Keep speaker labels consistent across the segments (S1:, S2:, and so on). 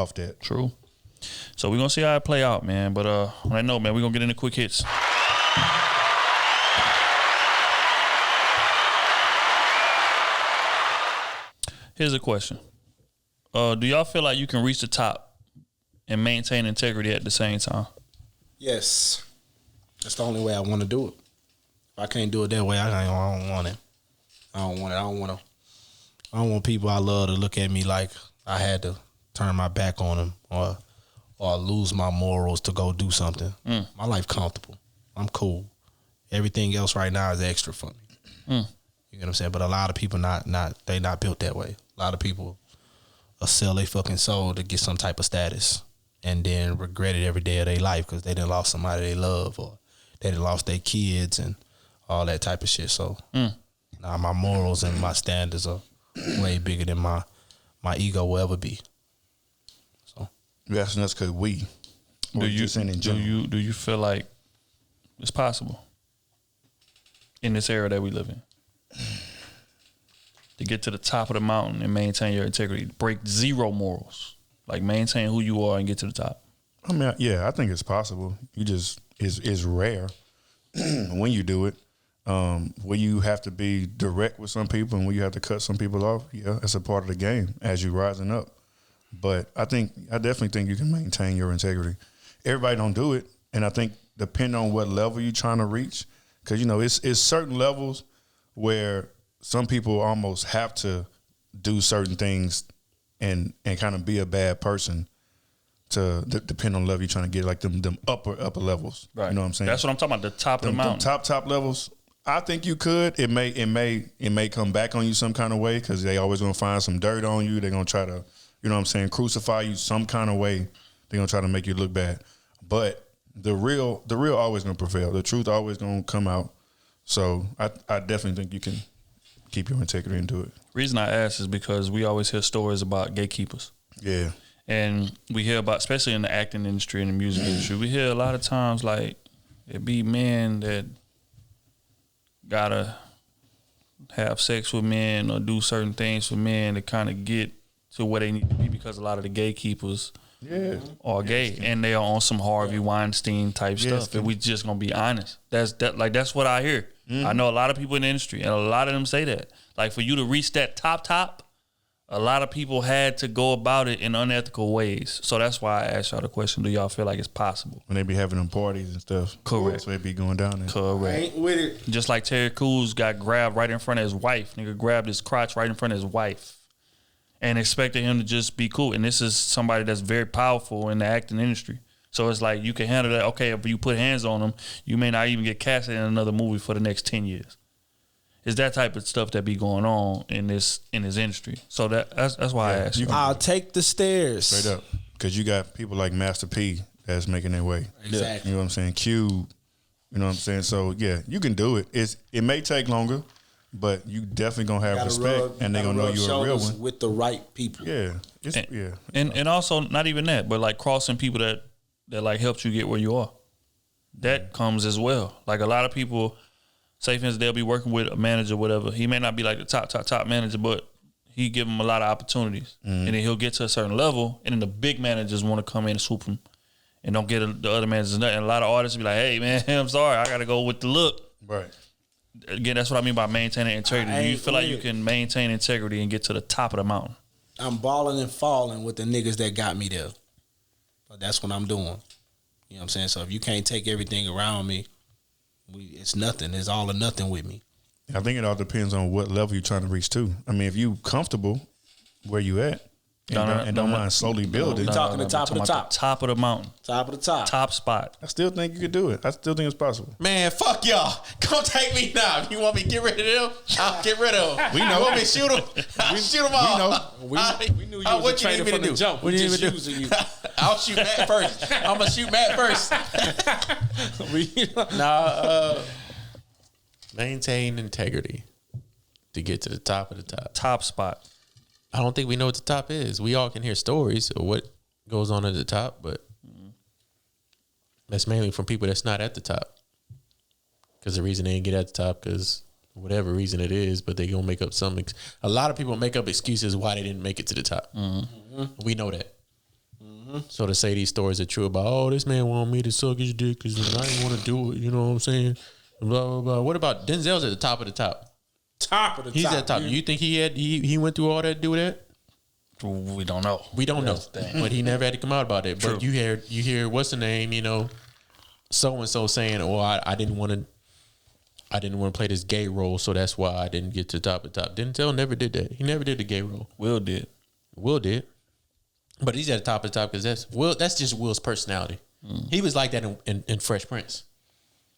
S1: off that.
S2: True. So we're gonna see how it play out, man. But on that note, man, we're gonna get into quick hits. Here's a question. Do y'all feel like you can reach the top and maintain integrity at the same time?
S3: Yes. That's the only way I want to do it. If I can't do it that way, I don't want it. I don't want people I love to look at me like I had to turn my back on them or lose my morals to go do something. My life comfortable. I'm cool. Everything else right now is extra for me. You know what I'm saying? But a lot of people they not built that way. A lot of people will sell their fucking soul to get some type of status and then regret it every day of their life because they done lost somebody they love or they done lost their kids and all that type of shit. So now my morals and my standards are way bigger than my ego will ever be. So
S1: You're asking us because we.
S2: Do you feel like it's possible in this era that we live in to get to the top of the mountain and maintain your integrity, break zero morals, like maintain who you are and get to the top?
S1: I mean, yeah, I think it's possible. You just it's rare when you do it. Where you have to be direct with some people and where you have to cut some people off. Yeah, it's a part of the game as you rising up. But I definitely think you can maintain your integrity. Everybody don't do it, and I think depending on what level you're trying to reach, because it's certain levels where some people almost have to do certain things and kind of be a bad person to depend on the level you're trying to get, like them upper levels. Right. You know what I'm saying?
S2: That's what I'm talking about. The top of the mountain.
S1: Top levels. I think you could. It may come back on you some kind of way because they always gonna find some dirt on you. They're gonna try to, you know what I'm saying, crucify you some kind of way. They're gonna try to make you look bad. But the real always gonna prevail. The truth always gonna come out. So I definitely think you can keep your integrity and do it.
S2: Reason I ask is because we always hear stories about gatekeepers.
S1: Yeah.
S2: And we hear about, especially in the acting industry and the music industry, we hear a lot of times like it be men that gotta have sex with men or do certain things for men to kind of get to where they need to be because a lot of the gatekeepers are gay and they are on some Harvey Weinstein type stuff. And we just gonna be honest. That's what I hear. I know a lot of people in the industry and a lot of them say that. Like for you to reach that top, a lot of people had to go about it in unethical ways. So that's why I asked y'all the question, do y'all feel like it's possible?
S1: When they be having them parties and stuff.
S2: Correct.
S1: That's where they be going down there.
S2: Correct.
S3: I ain't with it.
S2: Just like Terry Crews got grabbed right in front of his wife. Nigga grabbed his crotch right in front of his wife and expected him to just be cool. And this is somebody that's very powerful in the acting industry. So it's like you can handle that. Okay, if you put hands on them, you may not even get casted in another movie for the next 10 years. It's that type of stuff that be going on in this industry. So that's why I asked you.
S3: I'll take the stairs.
S1: Straight up. Because you got people like Master P that's making their way.
S3: Exactly.
S1: You know what I'm saying? Q, you know what I'm saying? So, yeah, you can do it. It may take longer, but you definitely going to have respect and they're going to know you're a real one.
S3: With the right people.
S1: Yeah.
S2: And also, not even that, but like crossing people that like helped you get where you are. That comes as well. Like a lot of people, say for instance, they'll be working with a manager or whatever. He may not be like the top manager, but he give them a lot of opportunities. And then he'll get to a certain level, and then the big managers want to come in and swoop him and don't get the other managers nothing. And a lot of artists be like, hey, man, I'm sorry, I got to go with the look.
S1: Right.
S2: Again, that's what I mean by maintaining integrity. Do you feel like you can maintain integrity and get to the top of the mountain?
S3: I'm balling and falling with the niggas that got me there. But that's what I'm doing. You know what I'm saying? So if you can't take everything around me, it's nothing. It's all or nothing with me.
S1: I think it all depends on what level you're trying to reach too. I mean, if you comfortable where you at and don't mind slowly building.
S3: We're talking the top of the top.
S2: Top of the mountain.
S3: Top of the top.
S2: Top spot.
S1: I still think you could do it. I still think it's possible.
S4: Man, fuck y'all. Come take me now. If you want me to get rid of them, I'll get rid of them. We know. You want me to shoot them? I'll shoot them all.
S3: We knew you was a traitor from the jump. We just using you.
S4: I'll shoot Matt first. I'm going to shoot Matt first. Maintain integrity to get to the top of the top.
S2: Top spot.
S4: I don't think we know what the top is. We all can hear stories of what goes on at the top, but that's mainly from people that's not at the top. Because the reason they didn't get at the top, because whatever reason it is, but they gonna make up some. A lot of people make up excuses why they didn't make it to the top. We know that. So to say these stories are true about, oh, this man wanted me to suck his dick because I didn't want to do it. You know what I'm saying? Blah, blah, blah. What about Denzel's at the top of the top?
S3: Top of the
S4: He's
S3: top.
S4: at the top. You think he went through all that to do that?
S2: We don't know.
S4: We don't know. But he never had to come out about it. But you hear what's the name, so and so saying, "Oh, I didn't want to play this gay role, so that's why I didn't get to the top of the top." Denzel never did that. He never did the gay role.
S2: Will did.
S4: But he's at the top of the top because that's just Will's personality. He was like that in Fresh Prince.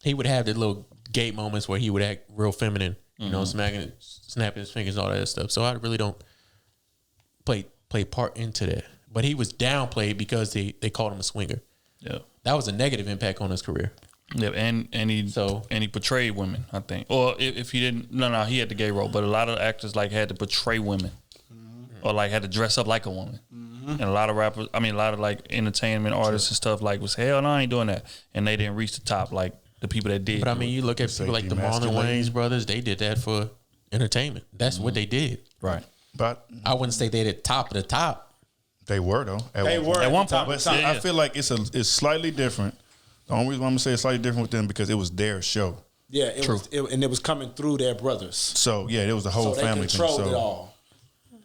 S4: He would have the little gay moments where he would act real feminine, snapping his fingers and all that stuff. So I really don't play part into that. But he was downplayed because they called him a swinger.
S2: Yeah.
S4: That was a negative impact on his career.
S2: Yeah, and he portrayed women, I think. Or if he didn't, he had the gay role. But a lot of actors had to portray women, or had to dress up like a woman. And a lot of rappers, a lot of entertainment artists and stuff was hell no, I ain't doing that, and they didn't reach the top like the people that did.
S4: But you look at people like the Marlon Wayans brothers, they did that for entertainment. That's what they did.
S2: Right.
S1: But
S4: I wouldn't say they're at the top of the top.
S1: They were though.
S3: They were
S2: at one point.
S1: But I feel like it's slightly different. The only reason why I'm gonna say it's slightly different with them because it was their show.
S3: Yeah, it was coming through their brothers.
S1: So yeah, it was the whole
S3: So
S1: family
S3: they controlled
S1: thing.
S3: it
S1: So
S3: all.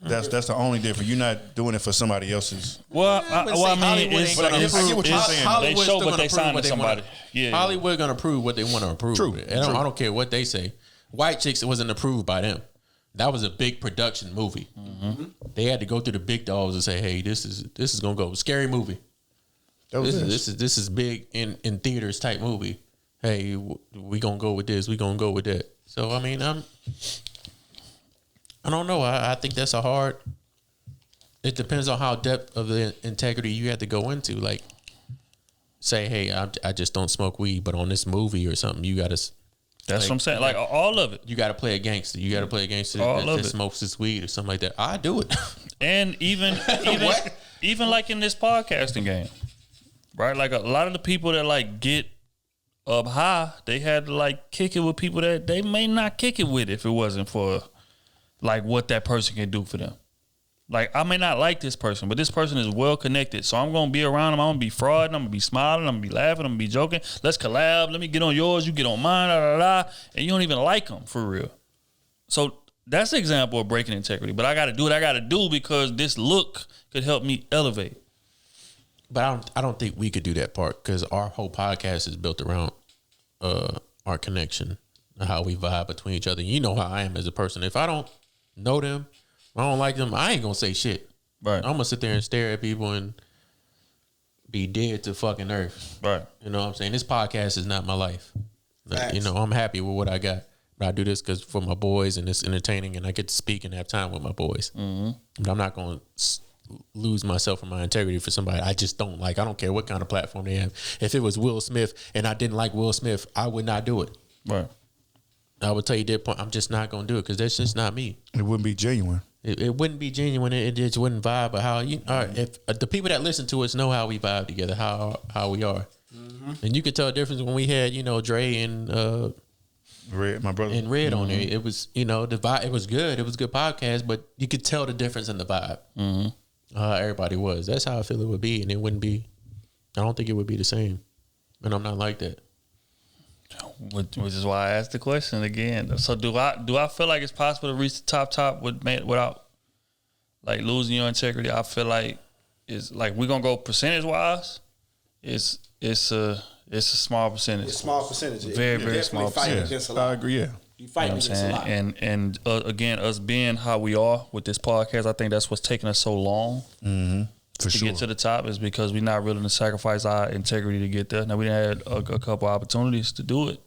S1: that's the only difference. You're not doing it for somebody else's.
S2: Well,
S4: Hollywood
S2: it's,
S4: ain't gonna
S1: I get what you're saying.
S2: they show what they signed to somebody.
S4: Yeah, Hollywood gonna prove what they want to approve.
S1: True.
S4: I don't care what they say. White Chicks, it wasn't approved by them. That was a big production movie. They had to go through the big dogs and say, "Hey, this is gonna go scary movie. This is big in theaters type movie. Hey, we gonna go with this. We gonna go with that." So I don't know. I think that's a hard. It depends on how depth of the integrity you have to go into. Like, say, hey, I just don't smoke weed, but on this movie or something, you gotta.
S2: That's what I'm saying. All of it.
S4: You got to play a gangster. You got to play a gangster that smokes his weed or something like that. I do it.
S2: And even in this podcasting game, right? Like a lot of the people that get up high, they had to kick it with people that they may not kick it with if it wasn't for what that person can do for them. I may not like this person, but this person is well connected. So I'm going to be around them. I'm going to be frauding. I'm going to be smiling. I'm going to be laughing. I'm going to be joking. Let's collab. Let me get on yours. You get on mine. And you don't even like them for real. So that's an example of breaking integrity. But I got to do what I got to do because this look could help me elevate.
S4: But I don't think we could do that part because our whole podcast is built around our connection, how we vibe between each other. You know how I am as a person. If I don't know them, I don't like them, I ain't gonna say shit.
S2: Right.
S4: I'm gonna sit there and stare at people and be dead to fucking earth.
S2: Right.
S4: You know what I'm saying? This podcast is not my life. I'm happy with what I got. But I do this because for my boys and it's entertaining and I get to speak and have time with my boys. But I'm not gonna lose myself and my integrity for somebody I just don't like. I don't care what kind of platform they have. If it was Will Smith and I didn't like Will Smith, I would not do it.
S2: Right.
S4: I would tell you that point. I'm just not gonna do it because that's just not me.
S1: It wouldn't be genuine.
S4: It wouldn't be genuine. It just wouldn't vibe. But if the people that listen to us know how we vibe together, how we are, and you could tell the difference when we had Dre and
S1: Red, my brother,
S4: and Red on there. It was the vibe. It was good. It was a good podcast, but you could tell the difference in the vibe. Everybody was. That's how I feel it would be, and it wouldn't be. I don't think it would be the same, and I'm not like that.
S2: Which is why I asked the question again. So do I feel like it's possible to reach the top without losing your integrity? I feel like it's we're gonna go percentage wise. It's a small percentage.
S3: It's a small percentage.
S2: Very very small percentage.
S1: I agree. Yeah.
S3: You fighting against a lot.
S2: And again, us being how we are with this podcast, I think that's what's taking us so long to get to the top is because we're not willing to sacrifice our integrity to get there. Now, we done had a couple opportunities to do it.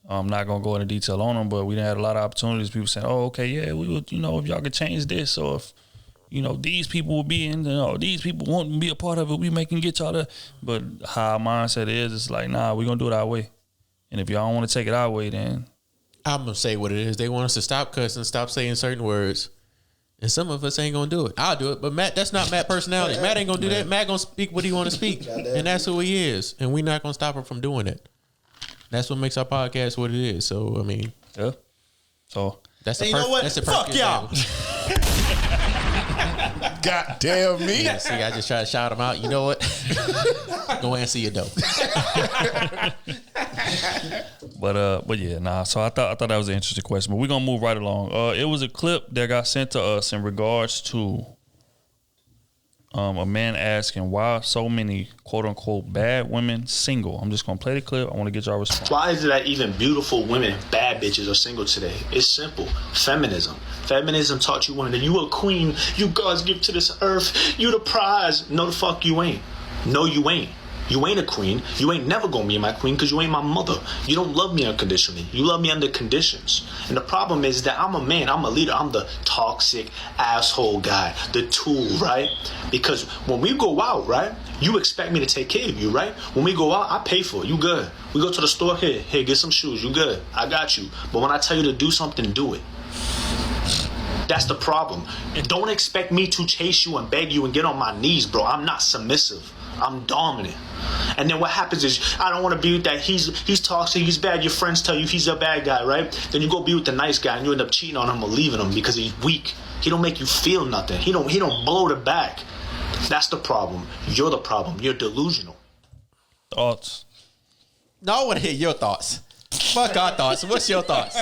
S2: I'm not going to go into detail on them, but we done had a lot of opportunities. People saying, oh, okay, yeah, we would, if y'all could change this or if, these people will be in, these people want to be a part of it, we can get y'all there. But how our mindset is, it's nah, we're going to do it our way. And if y'all don't want to take it our way, then
S4: I'm going to say what it is. They want us to stop cussing, stop saying certain words. And some of us ain't going to do it. I'll do it. But Matt, that's not Matt's personality. Matt ain't going to do that. Matt going to speak what he want to speak. And that's who he is. And we're not going to stop him from doing it. That's what makes our podcast what it is. So,
S2: yeah. So,
S4: that's the
S3: you know what?
S4: That's the
S3: Fuck y'all.
S1: Goddamn me.
S4: Yeah, see, I just try to shout him out. You know what? Go ahead and see your dope.
S2: But yeah, nah. So I thought that was an interesting question. But we're gonna move right along. It was a clip that got sent to us in regards to a man asking why so many quote unquote bad women single. I'm just gonna play the clip. I want to get y'all response.
S5: Why is it that even beautiful women, bad bitches, are single today? It's simple. Feminism. Feminism taught you women that you a queen, you God's gift to this earth, you the prize. No, the fuck you ain't. No, you ain't. You ain't a queen. You ain't never gonna be my queen because you ain't my mother. You don't love me unconditionally. You love me under conditions. And the problem is that I'm a man. I'm a leader. I'm the toxic asshole guy, the tool, right? Because when we go out, right, you expect me to take care of you, right? When we go out, I pay for it. You good. We go to the store. Hey, get some shoes. You good. I got you. But when I tell you to do something, do it. That's the problem. Don't expect me to chase you and beg you and get on my knees, bro. I'm not submissive. I'm dominant. And then what happens is, I don't want to be with that. He's toxic, he's bad. Your friends tell you he's a bad guy, right? Then you go be with the nice guy and you end up cheating on him or leaving him because he's weak. He don't make you feel nothing. He don't blow the back. That's the problem. You're the problem. You're delusional.
S2: Thoughts?
S4: No, I want to hear your thoughts. Fuck our thoughts. What's your thoughts?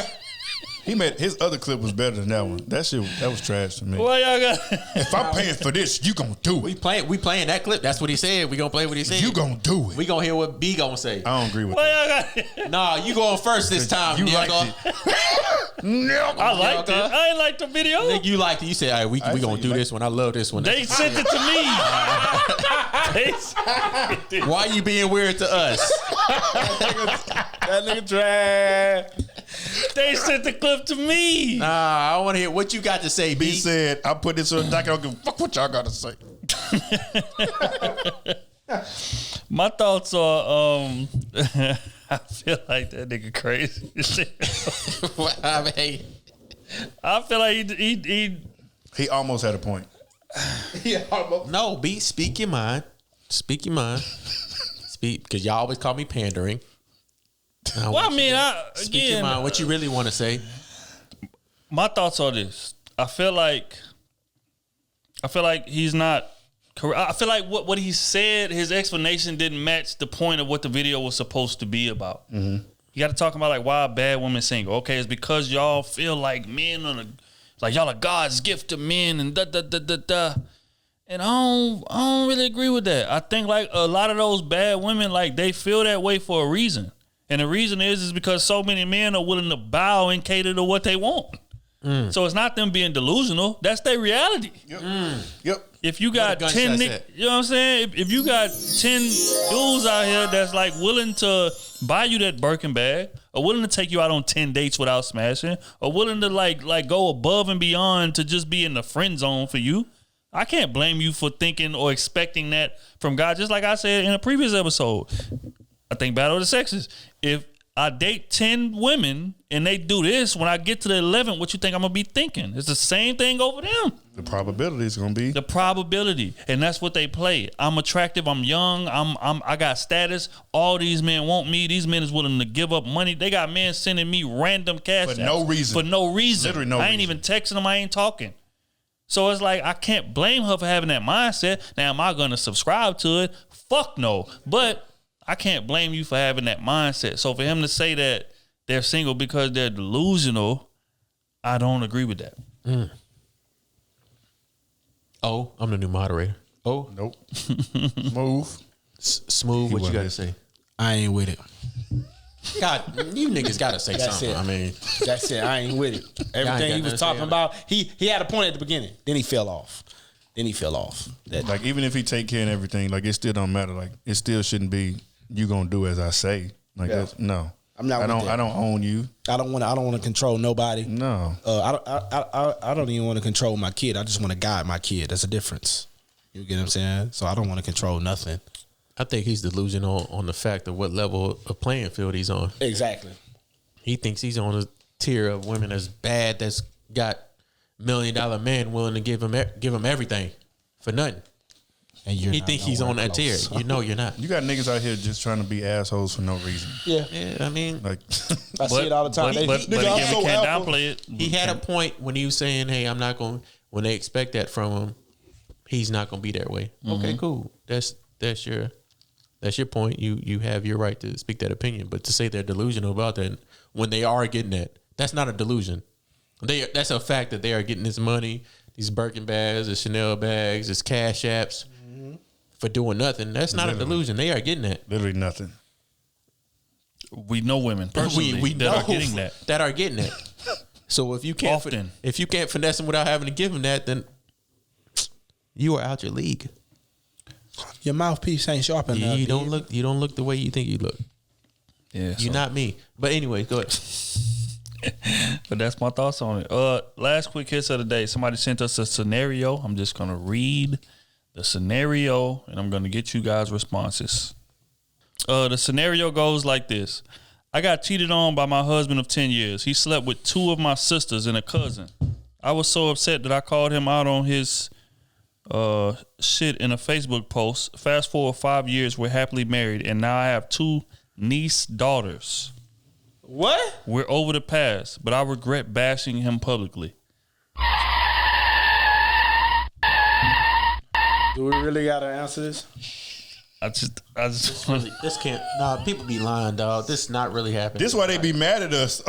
S1: His other clip was better than that one. That was trash to me.
S2: Well, y'all got.
S1: If I'm paying for this, you gonna do
S4: We
S1: it.
S4: playing that clip. That's what he said. We gonna play what he said.
S1: You gonna do it.
S4: We gonna hear what B gonna say.
S1: I don't agree with
S2: Well,
S1: that.
S2: y'all got.
S4: Nah, you going first this time.
S1: You
S4: nigga.
S1: liked it. No.
S2: I liked it. I ain't like the video.
S4: Nigga, you liked it. You said, all right, we
S1: I
S4: gonna
S1: see
S4: do
S1: you
S4: this one. I love this one.
S2: They sent it to me. They sent it.
S4: Why you being weird to us?
S3: That nigga trash.
S2: They sent the clip to me.
S4: Nah, I want to hear what you got to say, B.
S1: He said, I put this on the doc. I don't give a fuck what y'all got to say.
S2: My thoughts are, I feel like that nigga crazy.
S4: I mean,
S2: I feel like
S1: He almost had a point.
S4: no, B, speak your mind. Speak your mind. Speak, because y'all always call me pandering.
S2: Well, I mean,
S4: Speak your mind. What you really want to say?
S2: My thoughts are this. I feel like he's not correct. I feel like what he said, his explanation didn't match the point of what the video was supposed to be about. Mm-hmm. You got to talk about like why a bad woman single. Okay, it's because y'all feel like men like y'all are God's gift to men and da. And I don't really agree with that. I think like a lot of those bad women, like they feel that way for a reason. And the reason is because so many men are willing to bow and cater to what they want. So it's not them being delusional. That's their reality.
S1: Yep.
S2: If you got 10 niggas, you know what I'm saying? If you got 10 dudes out here that's like willing to buy you that Birkin bag, or willing to take you out on 10 dates without smashing, or willing to like go above and beyond to just be in the friend zone for you, I can't blame you for thinking or expecting that from God. Just like I said in a previous episode, I think Battle of the Sexes. If I date 10 women and they do this, when I get to the 11th, what you think I'm going to be thinking? It's the same thing over them.
S1: The probability is going to be.
S2: The probability. And that's what they play. I'm attractive. I'm young. I got status. All these men want me. These men is willing to give up money. They got men sending me random cash
S1: For no reason.
S2: For no reason.
S1: Literally no
S2: I ain't
S1: reason.
S2: even texting them. I ain't talking. So it's like, I can't blame her for having that mindset. Now, am I going to subscribe to it? Fuck no. But I can't blame you for having that mindset. So for him to say that they're single because they're delusional, I don't agree with that.
S4: Oh, I'm the new moderator. Oh,
S1: Nope. Move.
S4: Smooth. What you got to say?
S3: I ain't with it.
S4: God, you niggas got to say
S3: That's
S4: something.
S3: it.
S4: I mean,
S3: That's it. I ain't with it. Everything he was talking about, he had a point at the beginning. Then he fell off.
S1: Like, even if he take care of everything, like, it still don't matter. Like, it still shouldn't be, you going to do as I say. Like, that's, no.
S3: I'm not.
S1: I
S3: with that.
S1: don't own you.
S3: I don't want to control nobody.
S1: No.
S3: I don't even want to control my kid. I just want to guide my kid. That's a difference. You get what I'm saying? So I don't want to control nothing.
S4: I think he's delusional on the fact of what level of playing field he's on.
S3: Exactly.
S4: He thinks he's on a tier of women that's bad, that's got $1 million men willing to give him everything for nothing.
S3: And
S4: He think he's on that tier. You know you're not.
S1: You got niggas out here just trying to be assholes for no reason.
S3: Yeah.
S4: I mean,
S1: Like,
S3: I see it all the time.
S2: But
S3: Nigga,
S2: again,
S3: I'm
S2: we
S3: so
S2: can't
S3: alpha.
S2: downplay it.
S4: he had a point when he was saying, hey, I'm not going, when they expect that from him, he's not gonna be that way. Okay, cool. That's your point. You have your right to speak that opinion. But to say they're delusional about that when they are getting that, that's not a delusion. That's a fact that they are getting this money, these Birkin bags, the Chanel bags, this Cash Apps for doing nothing. That's not a delusion. They are getting that.
S1: Literally nothing.
S2: We know women personally
S4: We
S2: that are getting that.
S4: That are getting that. So if you can't finesse them without having to give them that, then you are out your league.
S3: Your mouthpiece ain't sharp enough.
S4: You don't look the way you think you look.
S2: Yeah,
S4: You're not me. But anyway, go ahead.
S2: But that's my thoughts on it. Last quick hits of the day. Somebody sent us a scenario. I'm just gonna read the scenario and I'm gonna get you guys responses. The scenario goes like this. I got cheated on by my husband of 10 years. He slept with 2 of my sisters and a cousin. I was so upset that I called him out on his shit in a Facebook post. Fast forward 5 years, we're happily married, and now I have 2 niece daughters.
S3: What?
S2: We're over the past, but I regret bashing him publicly.
S3: Do we really gotta answer this?
S2: I just
S4: This can't. Nah, people be lying, dog. This is not really happening.
S1: This is why they be mad at us.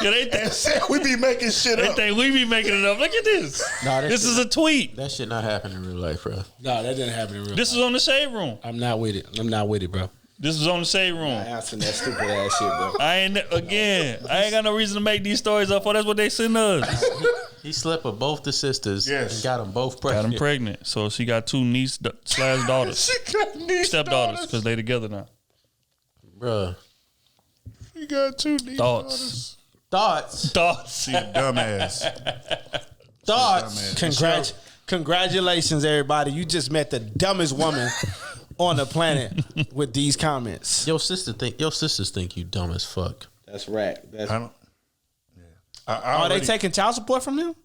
S2: Yeah, they think
S1: we be making shit
S2: they
S1: up.
S2: think we be making it up. Look at this.
S4: Nah,
S2: This is a tweet.
S4: That shit not happen in real life, bro.
S3: No, that didn't happen in real
S2: This is on the Shade Room.
S3: I'm not with it, bro.
S2: This is on the Shade Room.
S3: Answering that stupid ass shit, bro.
S2: I ain't got no reason to make these stories up for. That's what they send us.
S4: He slept with both the sisters and got them both
S2: Got
S4: pregnant.
S2: them pregnant. So she got 2 niece/daughters.
S1: She got niece
S2: Stepdaughters, because they together now.
S4: Bruh.
S1: She got 2 niece
S2: Thoughts.
S4: Thoughts.
S1: She a dumbass.
S3: Thoughts. Congratulations, everybody. You just met the dumbest woman on the planet with these comments.
S4: Your sisters think you dumb as fuck.
S3: That's right.
S1: I don't.
S3: Are they taking child support from them?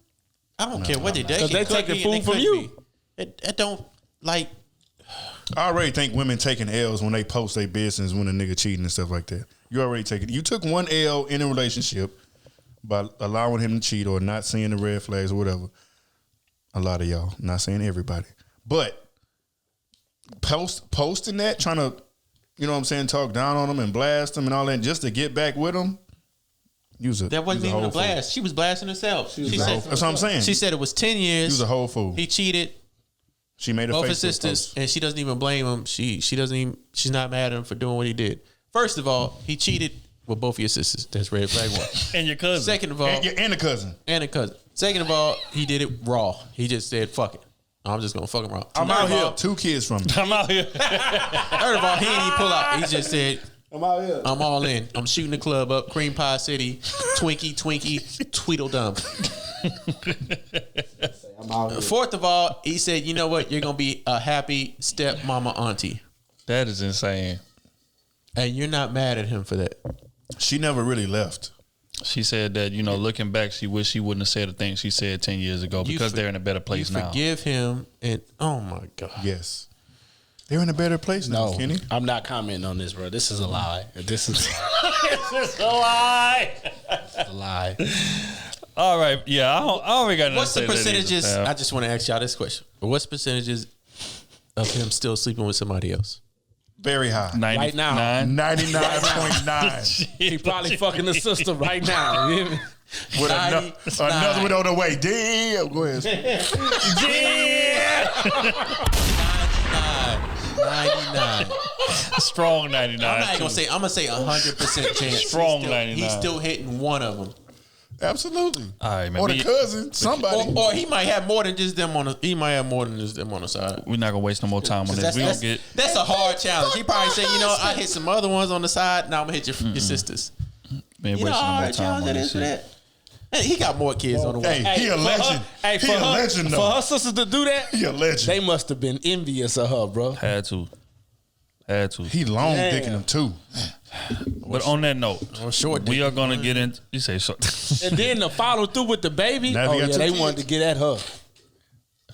S4: I don't care what they do.
S3: So they taking food from you.
S4: It don't like.
S1: I already think women taking L's when they post their business when a nigga cheating and stuff like that. You already taking. You took one L in a relationship by allowing him to cheat or not seeing the red flags or whatever. A lot of y'all, not saying everybody, but posting that, trying to, you know what I'm saying, talk down on them and blast them and all that just to get back with them.
S4: That wasn't even a blast. She was blasting herself. She said,
S1: that's what I'm saying.
S4: She said it was 10 years.
S1: He was a whole fool.
S4: He cheated.
S1: She made a
S4: both
S1: Facebook
S4: his sisters,
S1: post.
S4: and she doesn't even blame him. She doesn't even. She's not mad at him for doing what he did. First of all, he cheated with both of your sisters. That's red flag 1.
S2: And your cousin.
S4: Second of all,
S1: and the cousin.
S4: And a cousin. Second of all, he did it raw. He just said, "Fuck it, I'm just gonna fuck him raw."
S1: I'm out here. 2 kids from me.
S2: I'm out here.
S4: Third of all, he didn't even pull out. He just said,
S3: I'm out here.
S4: I'm all in. I'm shooting the club up. Cream Pie City. Twinkie, Tweedledum.
S3: I'm out here.
S4: Fourth of all, he said, you know what? You're going to be a happy stepmama auntie.
S2: That is insane.
S4: And you're not mad at him for that.
S1: She never really left.
S2: She said that, looking back, she wished she wouldn't have said the things she said 10 years ago because they're in a better place now.
S4: Forgive him. And oh, my God.
S1: Yes. They're in a better place now, Kenny.
S3: I'm not commenting on this, bro. This is a lie. This is
S2: It's a lie.
S3: a lie.
S2: All right. Yeah, I already got
S4: What's the
S2: to say that
S4: percentages?
S2: either,
S4: I just want to ask y'all this question. What's percentages of him still sleeping with somebody else?
S1: Very high.
S2: 90,
S3: Right now.
S1: 99.9.
S3: He probably fucking the sister right now. You hear me?
S1: With another one on the way. Damn. Go ahead.
S4: 99.
S2: Strong 99.
S4: I'm not gonna say. I'm gonna say 100% chance.
S2: Strong 99.
S4: He's still hitting one of them.
S1: Absolutely.
S2: All right, man.
S1: Or the cousin. Somebody.
S4: Or he might have more than just them on the. He might have more than just them on the side.
S2: We're not gonna waste no more time on this.
S4: That's a hard challenge. He probably say, I hit some other ones on the side. Now I'm gonna hit your sisters.
S2: We ain't wasting no more time on this shit.
S4: Hey, he got more kids on the way.
S1: Hey, he a legend. He a legend, though.
S3: For her sisters to do that,
S1: He a legend.
S3: they must have been envious of her, bro.
S2: Had to.
S1: He long dicking them too.
S2: But on that note, we are gonna get into. You say short.
S3: And then to follow through with the baby.
S1: Now they got two
S3: they
S1: kids.
S3: wanted to get at her.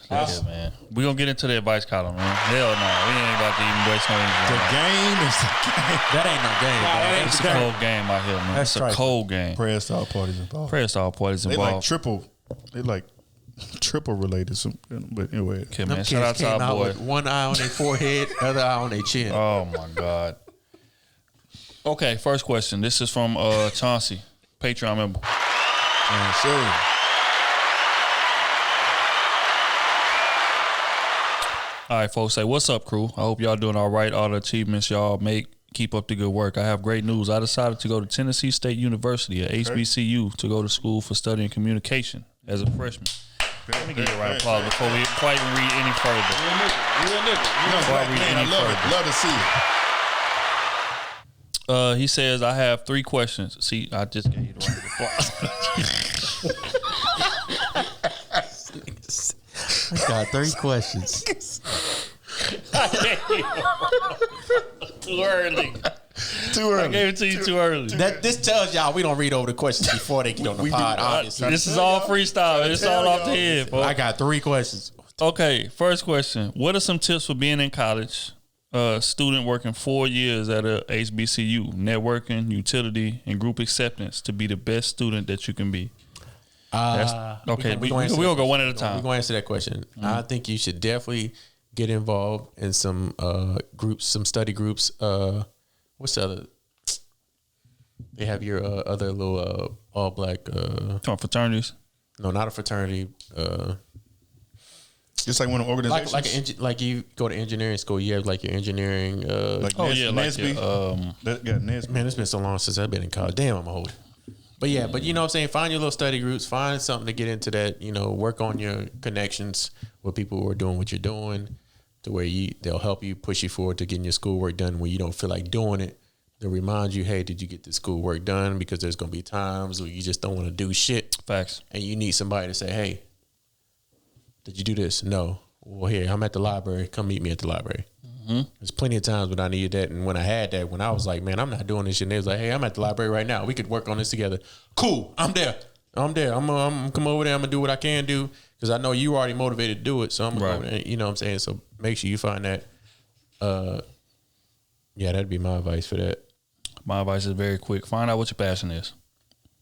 S2: Yeah, man. We gonna get into the advice column, man. Hell no, we ain't about to even waste no
S1: The
S2: energy.
S1: game is the game.
S4: That ain't no game. Bro.
S2: It's a cold game out here, man. It's a cold game.
S1: Prayer style parties involved.
S2: Prayer style parties
S1: They
S2: involved.
S1: like triple. They like triple related. But anyway,
S2: Okay,
S4: Them
S2: man. Shout out
S4: kids
S2: to
S4: came
S2: our
S4: out
S2: boy.
S4: with one eye on their forehead, other eye on their chin.
S2: Oh my God. Okay, first question. This is from Chauncey, Patreon member.
S1: sure.
S2: All right, folks, say what's up, crew. I hope y'all doing all right. All the achievements y'all make, keep up the good work. I have great news. I decided to go to Tennessee State University, at HBCU, to go to school for studying communication as a freshman. Let me give you a round of applause before we quite even read any further.
S1: Real nigga. Black man, I love it. Love to see it.
S2: He says, I have 3 questions. See, I just gave you the round of applause.
S4: I got 3 questions.
S2: Too early.
S1: Too early.
S2: I gave it to you too early.
S3: This tells y'all we don't read over the questions before they get on the pod. Obviously,
S2: This is all freestyle. It's all off the head, folks.
S3: I got 3 questions.
S2: Okay, first question. What are some tips for being in college? Student working 4 years at a HBCU, networking, utility, and group acceptance to be the best student that you can be. Okay, we'll go one at a time.
S4: We're going to answer that question. I think you should definitely get involved in some groups, some study groups. What's the other? They have your other little all black.
S2: Fraternities?
S4: No, not a fraternity.
S1: Just like one of the organizations.
S4: Like you go to engineering school, you have like your engineering.
S1: Like
S2: Nesby.
S1: Nesby.
S4: Man, it's been so long since I've been in college. Damn, I'm old. But yeah, but you know what I'm saying? Find your little study groups. Find something to get into that, you know, work on your connections with people who are doing what you're doing to where they'll help you, push you forward to getting your schoolwork done when you don't feel like doing it. They'll remind you, hey, did you get the schoolwork done? Because there's going to be times where you just don't want to do shit.
S2: Facts.
S4: And you need somebody to say, hey, did you do this? No. Well, here, I'm at the library. Come meet me at the library. Mm-hmm. There's plenty of times when I needed that. And when I had that, when I was like, man, I'm not doing this shit. And they was like, hey, I'm at the library right now. We could work on this together. Cool. I'm there. I'm gonna come over there. I'm gonna do what I can do because I know you already motivated to do it. So I'm gonna go over there, you know what I'm saying? So make sure you find that. Yeah, that'd be my advice for that.
S2: My advice is very quick. Find out what your passion is.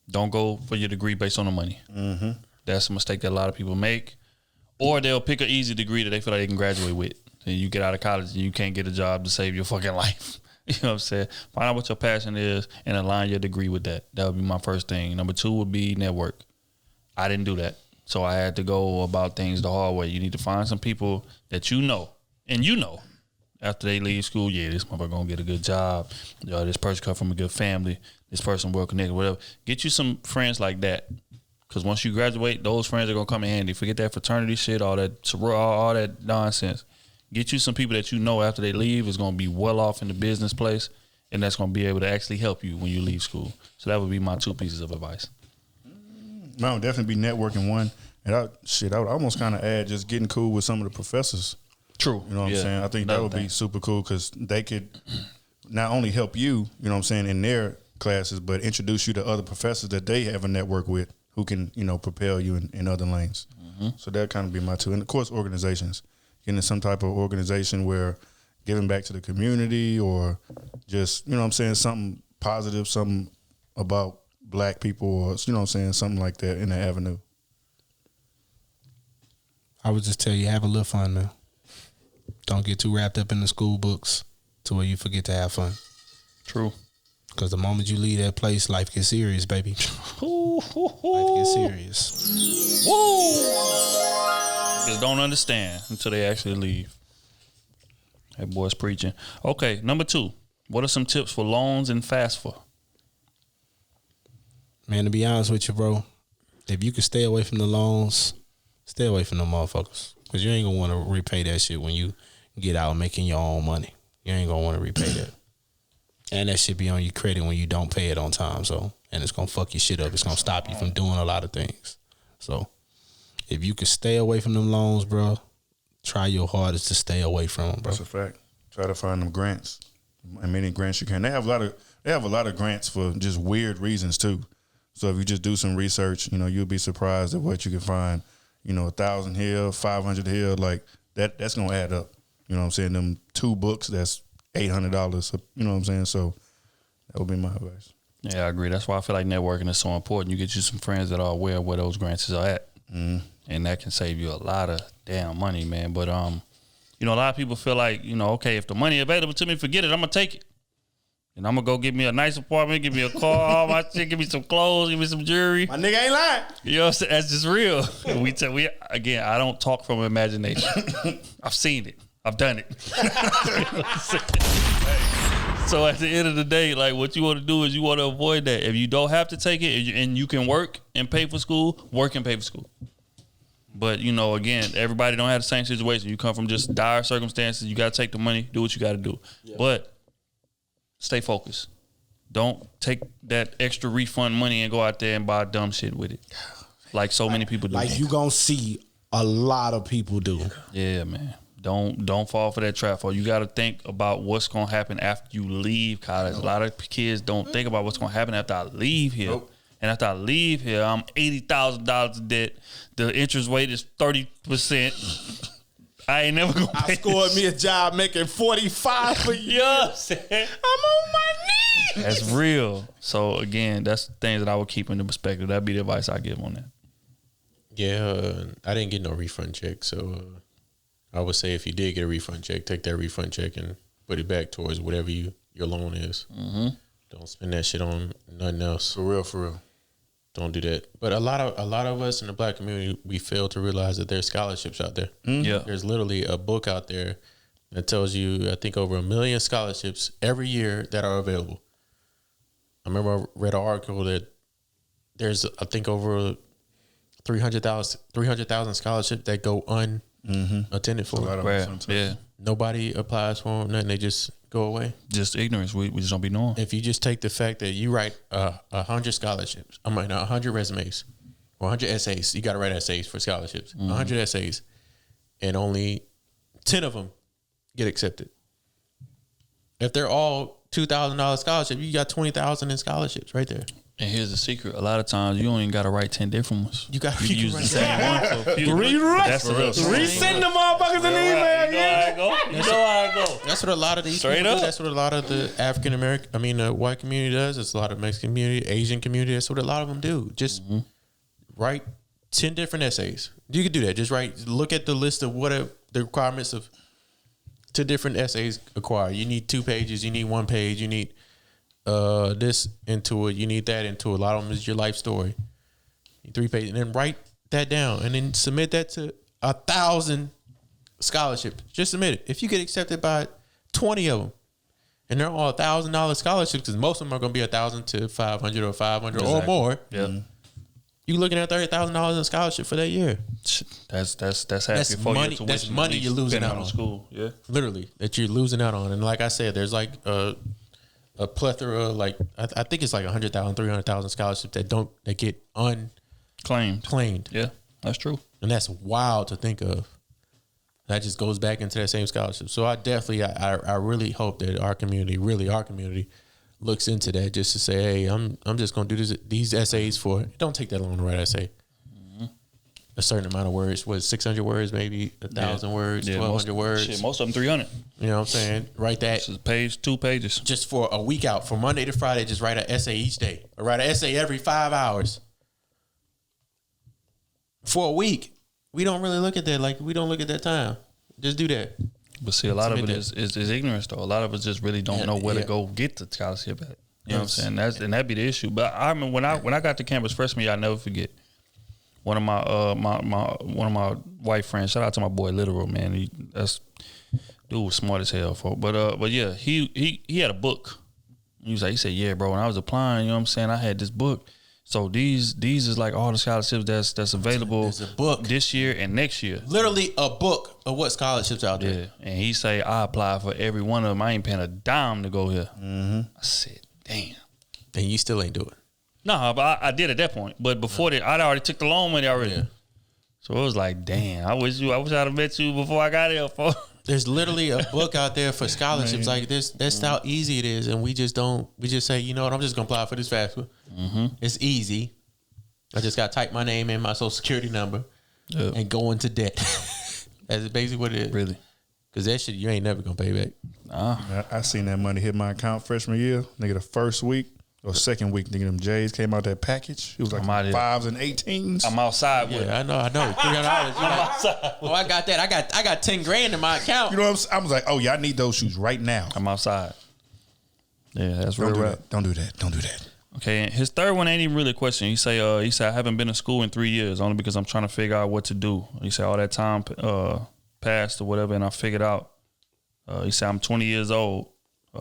S2: Don't go for your degree based on the money. Mm-hmm. That's a mistake that a lot of people make. Or they'll pick an easy degree that they feel like they can graduate with. And you get out of college and you can't get a job to save your fucking life. You know what I'm saying? Find out what your passion is and align your degree with that. That would be my first thing. Number 2 would be network. I didn't do that. So I had to go about things the hard way. You need to find some people that you know. And you know, after they leave school, yeah, this motherfucker gonna get a good job. This person come from a good family. This person well connected, whatever. Get you some friends like that. Because once you graduate, those friends are going to come in handy. Forget that fraternity shit, all that nonsense. Get you some people that you know after they leave is going to be well off in the business place, and that's going to be able to actually help you when you leave school. So that would be my 2 pieces of advice.
S1: I would definitely be networking one. And I would almost kind of add just getting cool with some of the professors.
S2: True.
S1: You know what I'm saying? I think that would be super cool because they could not only help you, you know what I'm saying, in their classes, but introduce you to other professors that they have a network with who can, you know, propel you in other lanes. Mm-hmm. So that kind of be my 2. And, of course, organizations. Getting in some type of organization where giving back to the community or just, you know what I'm saying, something positive, something about black people or, you know what I'm saying, something like that in the avenue.
S3: I would just tell you, have a little fun, man. Don't get too wrapped up in the school books to where you forget to have fun.
S2: True.
S3: Because the moment you leave that place, life gets serious, baby. Life gets serious.
S2: Woo! Just don't understand until they actually leave. That boy's preaching. Okay, number 2. What are some tips for loans and FAFSA?
S3: Man, to be honest with you, bro, if you can stay away from the loans, stay away from them motherfuckers. Because you ain't going to want to repay that shit when you get out making your own money. You ain't going to want to repay that. And that shit be on your credit when you don't pay it on time. So, and it's going to fuck your shit up. It's going to stop you from doing a lot of things. So, if you can stay away from them loans, bro, try your hardest to stay away from them, bro.
S1: That's a fact. Try to find them grants. As many grants you can. They have a lot of grants for just weird reasons too. So if you just do some research, you know, you'll be surprised at what you can find. You know, 1,000 here, 500 here, like that's gonna add up. You know what I'm saying? Them 2 books, that's $800. You know what I'm saying? So that would be my advice.
S2: Yeah, I agree. That's why I feel like networking is so important. You get you some friends that are aware of where those grants are at. Mm. and that can save you a lot of damn money, man. But you know, a lot of people feel like, you know, okay, if the money available to me, forget it, I'm gonna take it. And I'm gonna go get me a nice apartment, give me a car, all my shit, give me some clothes, give me some jewelry.
S3: My nigga ain't lying.
S2: You know what I'm saying? That's just real. We again, I don't talk from imagination. I've seen it. I've done it. So at the end of the day, like, what you want to do is you want to avoid that. If you don't have to take it and you can work and pay for school, work and pay for school. But, you know, again, everybody don't have the same situation. You come from just dire circumstances. You got to take the money, do what you got to do. Yeah. But stay focused. Don't take that extra refund money and go out there and buy dumb shit with it. Like so many people do.
S3: Like you going to see a lot of people do.
S2: Yeah, man. Don't fall for that trap. You got to think about what's going to happen after you leave college. A lot of kids don't think about what's going to happen after I leave here. Nope. And after I leave here, I'm $80,000 in debt. The interest rate is 30%. I ain't never gonna pay.
S3: I scored me a job making 45 for you.
S2: I'm
S3: on my knees.
S2: That's real. So again, that's things that I would keep into perspective. That'd be the advice I give on that.
S4: Yeah, I didn't get no refund check, so I would say if you did get a refund check, take that refund check and put it back towards whatever your loan is. Mm-hmm. Don't spend that shit on nothing else.
S1: For real.
S4: Don't do that. But a lot of us in the black community, we fail to realize that there's scholarships out there. Mm-hmm. Yeah, there's literally a book out there that tells you, I think, over 1 million scholarships every year that are available. I remember I read an article that there's, I think, over 300,000 scholarships that go unattended for.
S2: Yeah.
S4: Nobody applies for them, nothing. They just go away.
S2: Just ignorance. We just don't be knowing.
S4: If you just take the fact that you write 100 scholarships, 100 resumes or 100 essays, you got to write essays for scholarships. 100 essays, and only 10 of them get accepted. If they're all $2,000 scholarship, you got 20,000 in scholarships right there.
S2: And here's the secret: a lot of times you don't even got to write 10 different ones.
S4: You
S2: use the same one for a few.
S3: Resend the motherfuckers an email.
S2: You know how I go.
S4: That's what a lot of these
S2: Straight
S4: people
S2: up.
S4: do. That's what a lot of the African American, white community does. It's a lot of Mexican community, Asian community. That's what a lot of them do. Just write 10 different essays. You could do that. Just look at the list of what the requirements of 10 different essays require. You need 2 pages. You need 1 page. You need this into it. You need that into it. A lot of them is your life story. 3 pages, and then write that down, and then submit that to 1,000 scholarships. Just submit it. If you get accepted by 20 of them, and they're all $1,000 scholarships, because most of them are going to be 1,000 to 500 or 500 or more.
S2: Yeah,
S4: you looking at $30,000 in scholarship for that year.
S2: That's half your
S4: money. That's money you're losing out on.
S2: School, yeah,
S4: literally that you're losing out on. And like I said, there's like a plethora, like I think it's like 100,000, 300,000 scholarships that get
S2: claimed. Yeah, that's true.
S4: And that's wild to think of. That just goes back into that same scholarship. So I really hope that our community looks into that, just to say, hey, I'm just gonna do these essays for it don't take that long to write an essay. A certain amount of words, 600 words, maybe 1,000 words, 1,200 words.
S2: Shit, most of them 300.
S4: You know what I'm saying? Write that.
S2: This is page, 2 pages.
S4: Just for a week out, from Monday to Friday, just write an essay each day. Or write an essay every 5 hours. For a week. We don't really look at that. Like, we don't look at that time. Just do that.
S2: But see, a lot of it is ignorance, though. A lot of us just really don't know where to go get the scholarship at. You know what I'm saying? And that'd be the issue. But I remember when I got to campus freshman year, I'll never forget. One of my white friends, shout out to my boy Literal, man. Dude was smart as hell, folks. But yeah, he had a book. He said, yeah, bro, when I was applying, you know what I'm saying, I had this book. So these is like all the scholarships that's available.
S4: There's a book
S2: this year and next year.
S4: Literally a book of what scholarships out there.
S2: Yeah. And he say, I applied for every one of them. I ain't paying a dime to go here. I said, damn.
S4: And you still ain't do it.
S2: No, but I did at that point. But before that, I'd already took the loan money already. Yeah. So it was like, damn, I wish I'd have met you before I got here.
S4: There's literally a book out there for scholarships like this. That's how easy it is. And we just say, you know what, I'm just going to apply for this FAFSA. It's easy. I just got to type my name in, my social security number, and go into debt. That's basically what it is.
S2: Really?
S4: Because that shit, you ain't never going to pay back.
S1: I seen that money hit my account freshman year. Nigga, the first week, or second week, nigga, them J's came out that package. It was like 5s and 18s.
S2: I'm outside with it.
S4: I know. $300. Oh, I got that. I got 10 grand in my account.
S1: You know what I'm saying? I was like, oh yeah, I need those shoes right now.
S2: I'm outside. Yeah, that's real rap.
S1: Don't do that. Don't do that.
S2: Okay, and his third one ain't even really a question. He said I haven't been to school in 3 years only because I'm trying to figure out what to do. He said all that time passed or whatever, and I figured out. He said I'm 20 years old.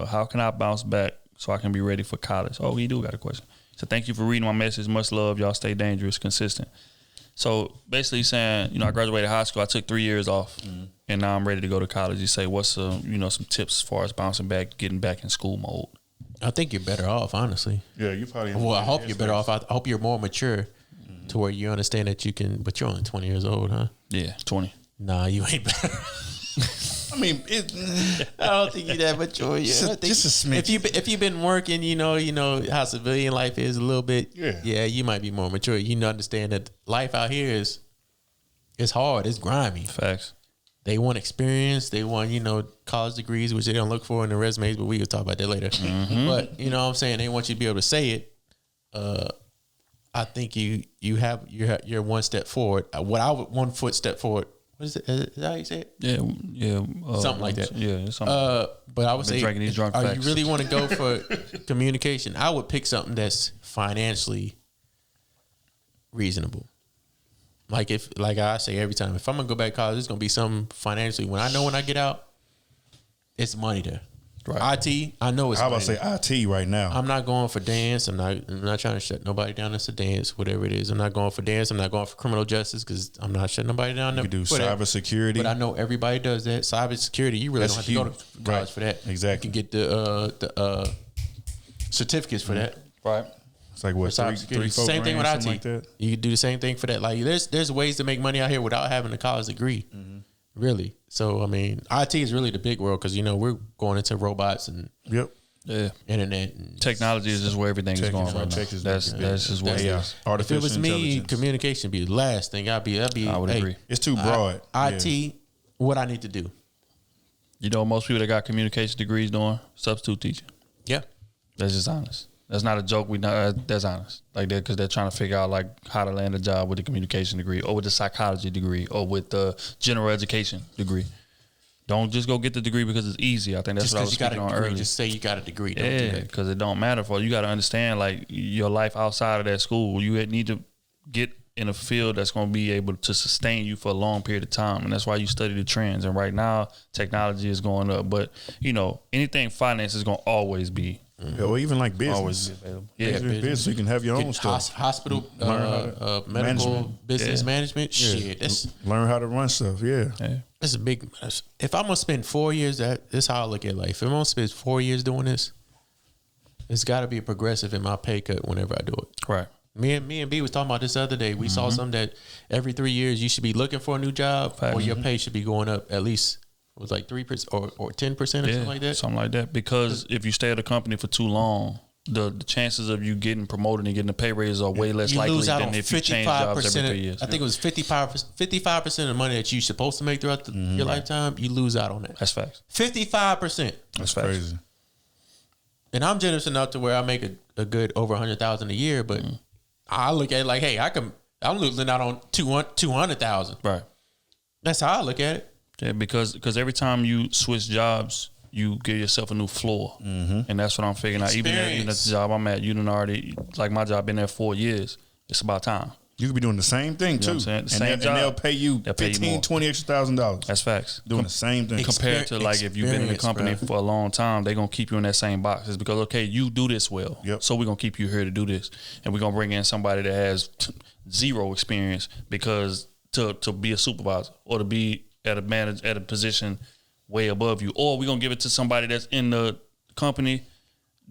S2: How can I bounce back so I can be ready for college? Oh, he do got a question. So thank you for reading my message. Much love. Y'all stay dangerous, consistent. So basically he's saying, I graduated high school. I took 3 years off, and now I'm ready to go to college. He say, what's some tips as far as bouncing back, getting back in school mode?
S4: I think you're better off, honestly.
S1: Yeah, you probably.
S4: Well, I hope you're better off. I hope you're more mature to where you understand that you can. But you're only 20 years old, huh?
S2: Yeah, 20.
S4: Nah, you ain't better.
S1: I mean,
S4: I don't think you're that mature yet.
S1: Just a smidge.
S4: If you've been working, you know how civilian life is a little bit.
S1: Yeah,
S4: you might be more mature. You understand that life out here it's hard. It's grimy.
S2: Facts.
S4: They want experience. They want, college degrees, which they don't look for in their resumes, but we will talk about that later. Mm-hmm. But, you know what I'm saying? They want you to be able to say it. I think you're one step forward. What I would 1 foot step forward. What is it? Is that how you say it?
S2: Yeah.
S4: Something like that.
S2: Yeah, something.
S4: But I would say,
S2: drinking these drunk
S4: you
S2: facts.
S4: really want to go for communication? I would pick something that's financially reasonable. Like I say every time, if I'm gonna go back to college, it's gonna be something financially. When I get out, it's money there. Right. IT, I know it's.
S1: How about say IT right now?
S4: I'm not going for dance. I'm not trying to shut nobody down. That's a dance, whatever it is. I'm not going for dance. I'm not going for criminal justice because I'm not shutting nobody down.
S1: You could do cybersecurity,
S4: but I know everybody does that. Cybersecurity, you really don't have to go to college for that.
S1: Exactly.
S4: You can get the certificates for that.
S2: Right.
S1: It's like what, three,
S4: same thing with IT.
S1: Like that?
S4: You can do the same thing for that. Like there's ways to make money out here without having a college degree. Mm-hmm. Really. So I mean, IT is really the big world because we're going into robots and internet and
S2: technology is just where everything is going right now. That's just what it is.
S1: Artificial
S4: if it was me, communication would be the last thing. I would
S2: agree.
S1: It's too broad.
S4: IT, what I need to do.
S2: Most people that got communication degrees doing substitute teaching.
S4: Yeah,
S2: that's just honest. That's not a joke. That's honest. Like that because they're trying to figure out like how to land a job with a communication degree or with a psychology degree or with the general education degree. Don't just go get the degree because it's easy. I think that's
S4: just
S2: what I was speaking on earlier.
S4: Just say you got a degree.
S2: Yeah, because it don't matter for you. You got to understand like your life outside of that school. You need to get in a field that's going to be able to sustain you for a long period of time, and that's why you study the trends. And right now, technology is going up, but anything finance is going to always be.
S1: Yeah, or even like business.
S2: Always available.
S1: Yeah, business. So you can have your own stuff.
S4: Hospital, medical, business management. Shit,
S1: learn how to run stuff. Yeah.
S4: That's a big. If I'm gonna spend 4 years, that's how I look at life. If I'm gonna spend 4 years doing this, it's got to be progressive in my pay cut whenever I do it.
S2: Right.
S4: Me and B was talking about this the other day. We saw something that every 3 years you should be looking for a new job, or your pay should be going up at least. It was like 3% or 10% or something like that.
S2: Something like that. Because if you stay at a company for too long, the chances of you getting promoted and getting a pay raise are way less likely than if you change jobs every 3 years.
S4: I think it was 55% of the money that you're supposed to make throughout your lifetime, you lose out on that.
S2: That's facts.
S4: 55%.
S1: That's crazy.
S4: And I'm generous enough to where I make a good over $100,000 a year, but I look at it like, hey, I'm losing out on $200,000.
S2: Right.
S4: That's how I look at it.
S2: Yeah, because every time you switch jobs, you give yourself a new floor, and that's what I'm figuring out. Even at the job I'm at, you done already like my job been there 4 years. It's about time.
S1: You could be doing the same thing too,
S2: the same job,
S1: and they'll pay you $15,000, $20,000.
S2: That's facts.
S1: Doing the same thing
S2: compared to like if you've been in the company for a long time, they're gonna keep you in that same box. It's because you do this well, so we're gonna keep you here to do this, and we're gonna bring in somebody that has zero experience because to be a supervisor or to be at a position way above you, or we're gonna give it to somebody that's in the company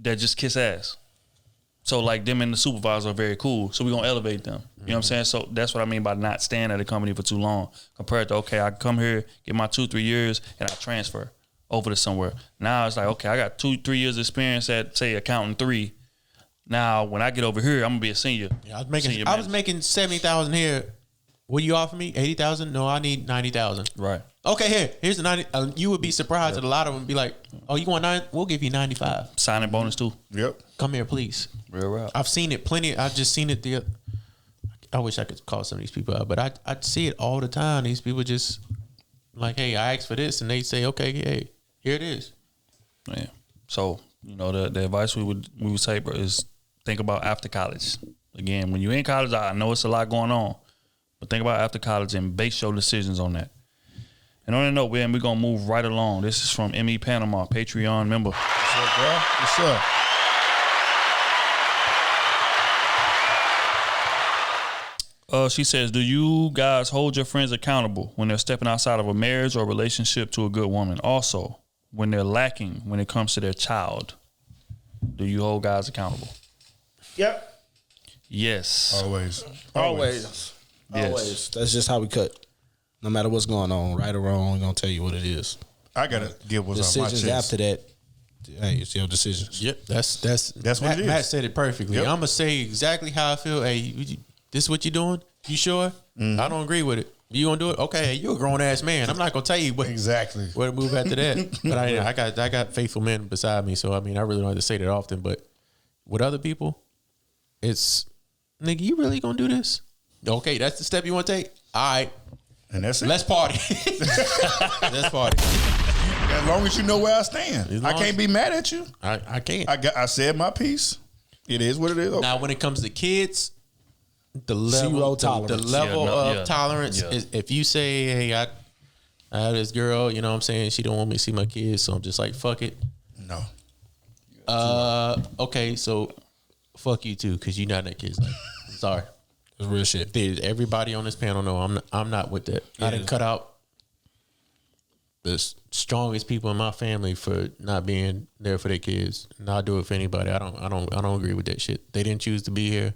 S2: that just kiss ass. So like them and the supervisor are very cool. So we're gonna elevate them. You know what I'm saying? So that's what I mean by not staying at a company for too long. Compared to I come here, get my 2-3 years, and I transfer over to somewhere. Now it's like, I got 2-3 years experience at say accounting 3. Now when I get over here, I'm gonna be a senior.
S4: Yeah, I was making $70,000 here What do you offer me? 80,000? No, I need 90,000.
S2: Right.
S4: Okay, here's the 90. You would be surprised that a lot of them be like, "Oh, you want 9? We'll give you 95.
S2: Signing bonus too.
S1: Yep.
S4: Come here, please."
S2: Real rap.
S4: I've seen it plenty. I've just seen it the. I wish I could call some of these people out, but I see it all the time. These people just like, "Hey, I asked for this," and they say, "Okay, hey, here it is."
S2: Yeah. So the advice we would say, bro, is think about after college. Again, when you're in college, I know it's a lot going on, but think about after college and base your decisions on that. And on that note, man, we're gonna move right along. This is from ME Panama, Patreon member.
S1: What's up, bro? What's up?
S2: She says, do you guys hold your friends accountable when they're stepping outside of a marriage or relationship to a good woman? Also, when they're lacking when it comes to their child, do you hold guys accountable?
S3: Yep.
S2: Yes.
S1: Always.
S3: Always.
S2: Yes.
S3: That's just how we cut. No matter what's going on, right or wrong, we're gonna tell you what it is.
S1: I gotta get what's on my
S3: Decisions
S1: chest.
S3: after that, hey, it's your decisions.
S4: Yep, that's
S1: what
S4: Matt,
S1: it is.
S4: Matt said it perfectly.
S1: Yep.
S4: I'm gonna say exactly how I feel. Hey, this is what you doing? You sure?
S1: Mm-hmm.
S4: I don't agree with it. You gonna do it? Okay, hey, you're a grown ass man. I'm not gonna tell you what
S1: Exactly.
S4: where to move after that. But I got faithful men beside me, so I mean I really don't have to say that often. But with other people, it's nigga, you really gonna do this? Okay, that's the step you want to take. All right,
S1: And that's it.
S4: let's party. Let's party.
S1: As long as you know where I stand. I can't be mad at you.
S4: I can't.
S1: I said my piece. It is what it is.
S4: Now, when it comes to kids, the level,
S3: Zero tolerance.
S4: the level of
S2: Yeah.
S4: tolerance
S2: Yeah.
S4: is if you say, "Hey, I have this girl, you know what I'm saying? She don't want me to see my kids, so I'm just like, fuck it."
S1: No.
S4: Okay, so fuck you too, because you're not in that kid's life. Sorry.
S3: It's real shit.
S4: Everybody on this panel know I'm not with that. I didn't cut out the strongest people in my family for not being there for their kids. And I'll do it for anybody. I don't agree with that shit. They didn't choose to be here.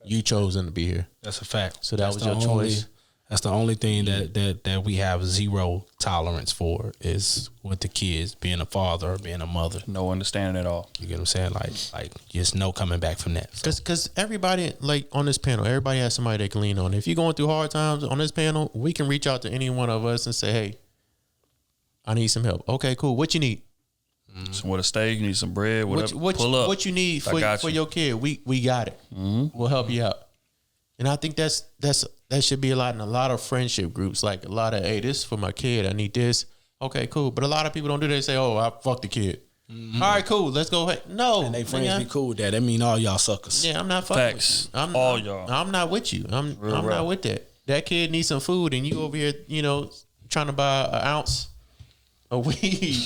S4: You chose them to be here.
S3: That's a fact.
S4: So that
S3: That's
S4: was
S3: the
S4: your choice.
S3: That's the only thing that we have zero tolerance for is with the kids, being a father or being a mother.
S2: No understanding at all.
S3: You get what I'm saying? Like just no coming back from that. So,
S4: Because everybody, like on this panel, everybody has somebody they can lean on. If you're going through hard times on this panel, we can reach out to any one of us and say, "Hey, I need some help." Okay, cool. What you need?
S2: Some with a steak, you need some bread, whatever. Pull up.
S4: What you need
S2: I got
S4: for
S2: you.
S4: your kid? We got it. We'll help you out. And I think that should be a lot in a lot of friendship groups. Like a lot of, "Hey, this is for my kid. I need this." Okay, cool. But a lot of people don't do that. They say, "Oh, I fuck the kid." All right, cool. Let's go ahead. No,
S3: and they friends
S4: nigga.
S3: be cool with that. That mean all y'all suckers.
S4: Yeah, I'm not fucking
S2: Facts.
S4: with you.
S2: All y'all.
S4: I'm not with you. I'm
S2: Real
S4: not
S2: rap.
S4: with that. That kid needs some food, and you over here, trying to buy an ounce of weed.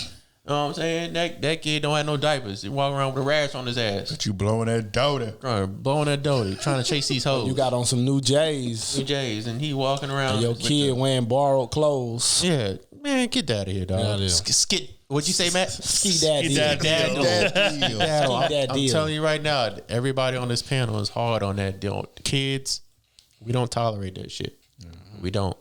S4: You know what I'm saying? That kid don't have no diapers. He walking around with a rash on his ass.
S1: But you blowing that dough.
S4: Blowing that dough, trying to chase these hoes.
S3: You got on some new J's.
S4: New J's, and he walking around.
S3: And your
S4: with
S3: kid wearing borrowed clothes.
S4: yeah, man, get out of here, dog.
S3: Get outta here.
S4: Skit. What'd you say, Matt?
S3: Ski that deal.
S2: that deal.
S1: That deal.
S3: That
S4: I'm
S3: deal.
S4: telling you right now, everybody on this panel is hard on that deal. Kids, we don't tolerate that shit. We don't.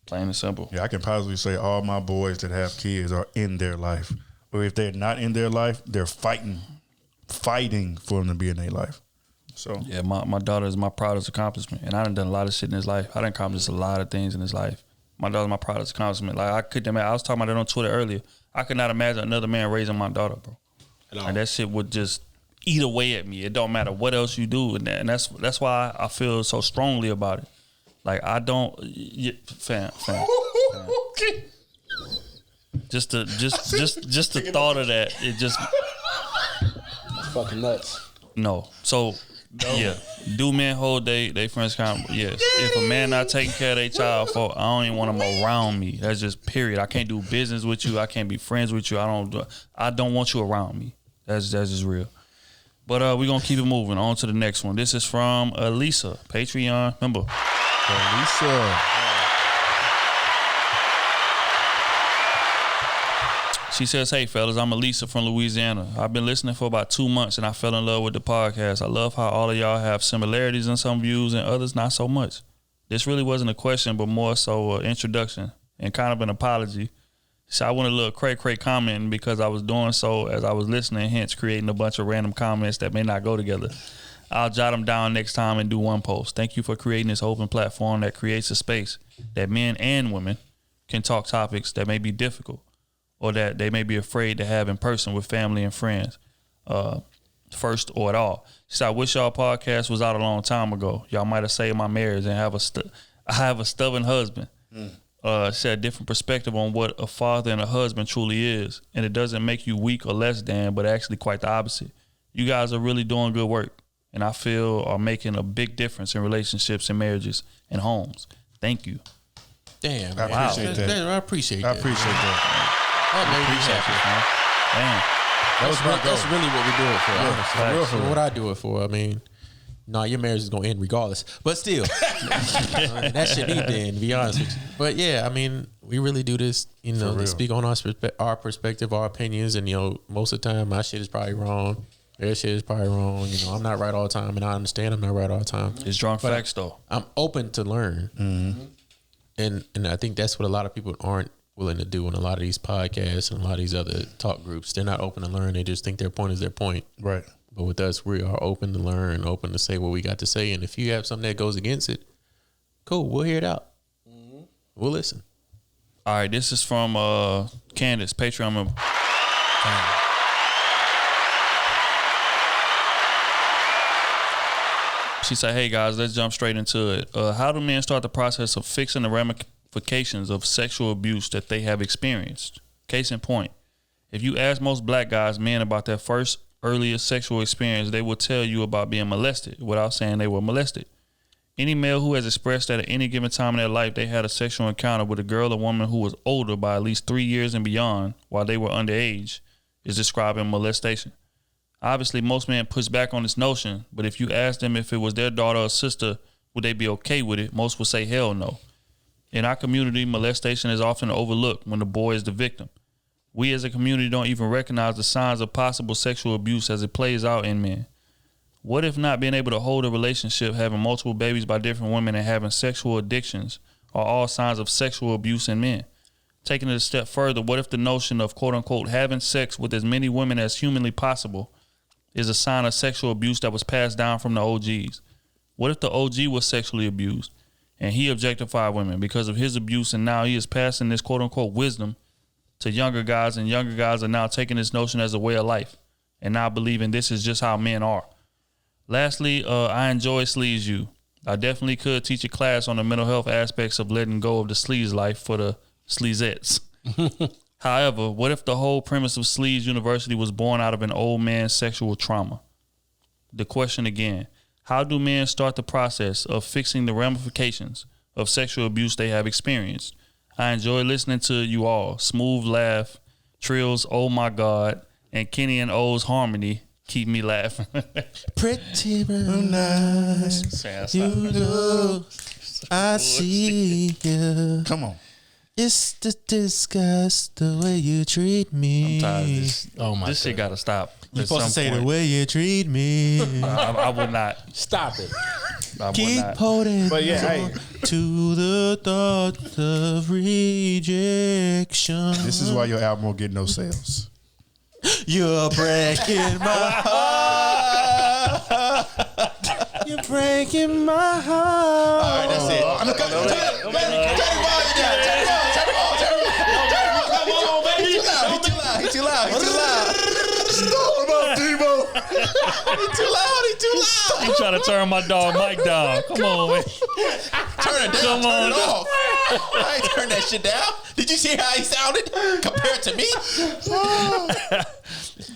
S2: Plain and simple.
S1: Yeah, I can possibly say all my boys that have kids are in their life. Or if they're not in their life, they're fighting for them to be in their life. So
S2: Yeah, my daughter is my proudest accomplishment. And I done a lot of shit in his life. I done accomplished a lot of things in his life. My daughter's my proudest accomplishment. Like, I couldn't imagine. I was talking about that on Twitter earlier. I could not imagine another man raising my daughter, bro. And that shit would just eat away at me. It don't matter what else you do. And that's why I feel so strongly about it. Like, I don't, fam. Just the thought of that, it just
S3: Fucking nuts.
S2: no. So yeah, do men hold they friends accountable? Yes. If a man not taking care of their child, I don't even want them around me. That's just period. I can't do business with you. I can't be friends with you. I don't want you around me. That's just real. But we're gonna keep it moving on to the next one. This is from Elisa, Patreon member.
S1: Lisa.
S2: She says, "Hey fellas, I'm Elisa from Louisiana. I've been listening for about 2 months and I fell in love with the podcast. I love how all of y'all have similarities in some views and others not so much. This really wasn't a question, but more so an introduction and kind of an apology. So I went a little cray commenting because I was doing so as I was listening, hence creating a bunch of random comments that may not go together. I'll jot them down next time and do one post. Thank you for creating this open platform that creates a space that men and women can talk topics that may be difficult or that they may be afraid to have in person with family and friends. First or at all. She said, I wish y'all podcast was out a long time ago. Y'all might have saved my marriage and I have a stubborn husband. She said a different perspective on what a father and a husband truly is. And it doesn't make you weak or less than, but actually quite the opposite. You guys are really doing good work. And I feel are making a big difference in relationships and marriages and homes. Thank you.
S4: Damn,
S1: I appreciate that.
S4: I appreciate that.
S1: I appreciate that.
S4: That made me happy.
S2: Damn.
S4: That's really what we do it for.
S1: Yeah,
S4: honestly. For what I do it for. I mean, no, your marriage is gonna end regardless. But still, that shit need to end. To be honest with you. But yeah, I mean, we really do this. You know, to speak on our perspective, our opinions, and most of the time, my shit is probably wrong. Their shit is probably wrong. I'm not right all the time, and I understand I'm not right all the time.
S2: It's drunk facts, though.
S4: I'm open to learn, and I think that's what a lot of people aren't willing to do in a lot of these podcasts and a lot of these other talk groups. They're not open to learn. They just think their point is their point.
S1: Right.
S4: But with us, we are open to learn, open to say what we got to say. And if you have something that goes against it, cool, we'll hear it out. We'll listen.
S2: All right, this is from Candace, Patreon member. She said, hey guys, let's jump straight into it. How do men start the process of fixing the ramifications of sexual abuse that they have experienced? Case in point, if you ask most black guys, men, about their first earliest sexual experience, they will tell you about being molested without saying they were molested. Any male who has expressed that at any given time in their life they had a sexual encounter with a girl or woman who was older by at least 3 years and beyond while they were underage is describing molestation. Obviously, most men push back on this notion, but if you ask them if it was their daughter or sister, would they be okay with it? Most would say hell no. In our community, molestation is often overlooked when the boy is the victim. We as a community don't even recognize the signs of possible sexual abuse as it plays out in men. What if not being able to hold a relationship, having multiple babies by different women, and having sexual addictions are all signs of sexual abuse in men? Taking it a step further, what if the notion of quote-unquote having sex with as many women as humanly possible is a sign of sexual abuse that was passed down from the OGs? What if the OG was sexually abused and he objectified women because of his abuse, and now he is passing this quote-unquote wisdom to younger guys, and younger guys are now taking this notion as a way of life and now believing this is just how men are? Lastly, I enjoy Sleaze You. I definitely could teach a class on the mental health aspects of letting go of the sleaze life for the sleazettes. However, what if the whole premise of Sleaze University was born out of an old man's sexual trauma? The question again, how do men start the process of fixing the ramifications of sexual abuse they have experienced? I enjoy listening to you all. Smooth laugh, Trill's Oh My God, and Kenny and O's harmony keep me laughing.
S4: Pretty brown eyes, you know I see you.
S1: Come on.
S4: It's the disgust, the way you treat me.
S2: I'm tired of this.
S3: Oh my
S2: This shit gotta stop.
S4: You're
S2: at
S4: supposed to
S2: some
S4: say
S2: point.
S4: the way you treat me.
S2: I will not.
S3: Stop it.
S2: I will
S4: Keep
S2: not.
S4: holding
S3: But yeah, hey.
S4: on to the thought of rejection.
S1: This is why your album won't get no sales.
S4: You're breaking my heart. You're breaking my heart. All right, that's it. Turn it He too loud.
S2: You trying to turn my dog Mike down? Come on, man.
S4: Turn it down. Turn it off. I ain't turn that shit down. Did you see how he sounded compared to me?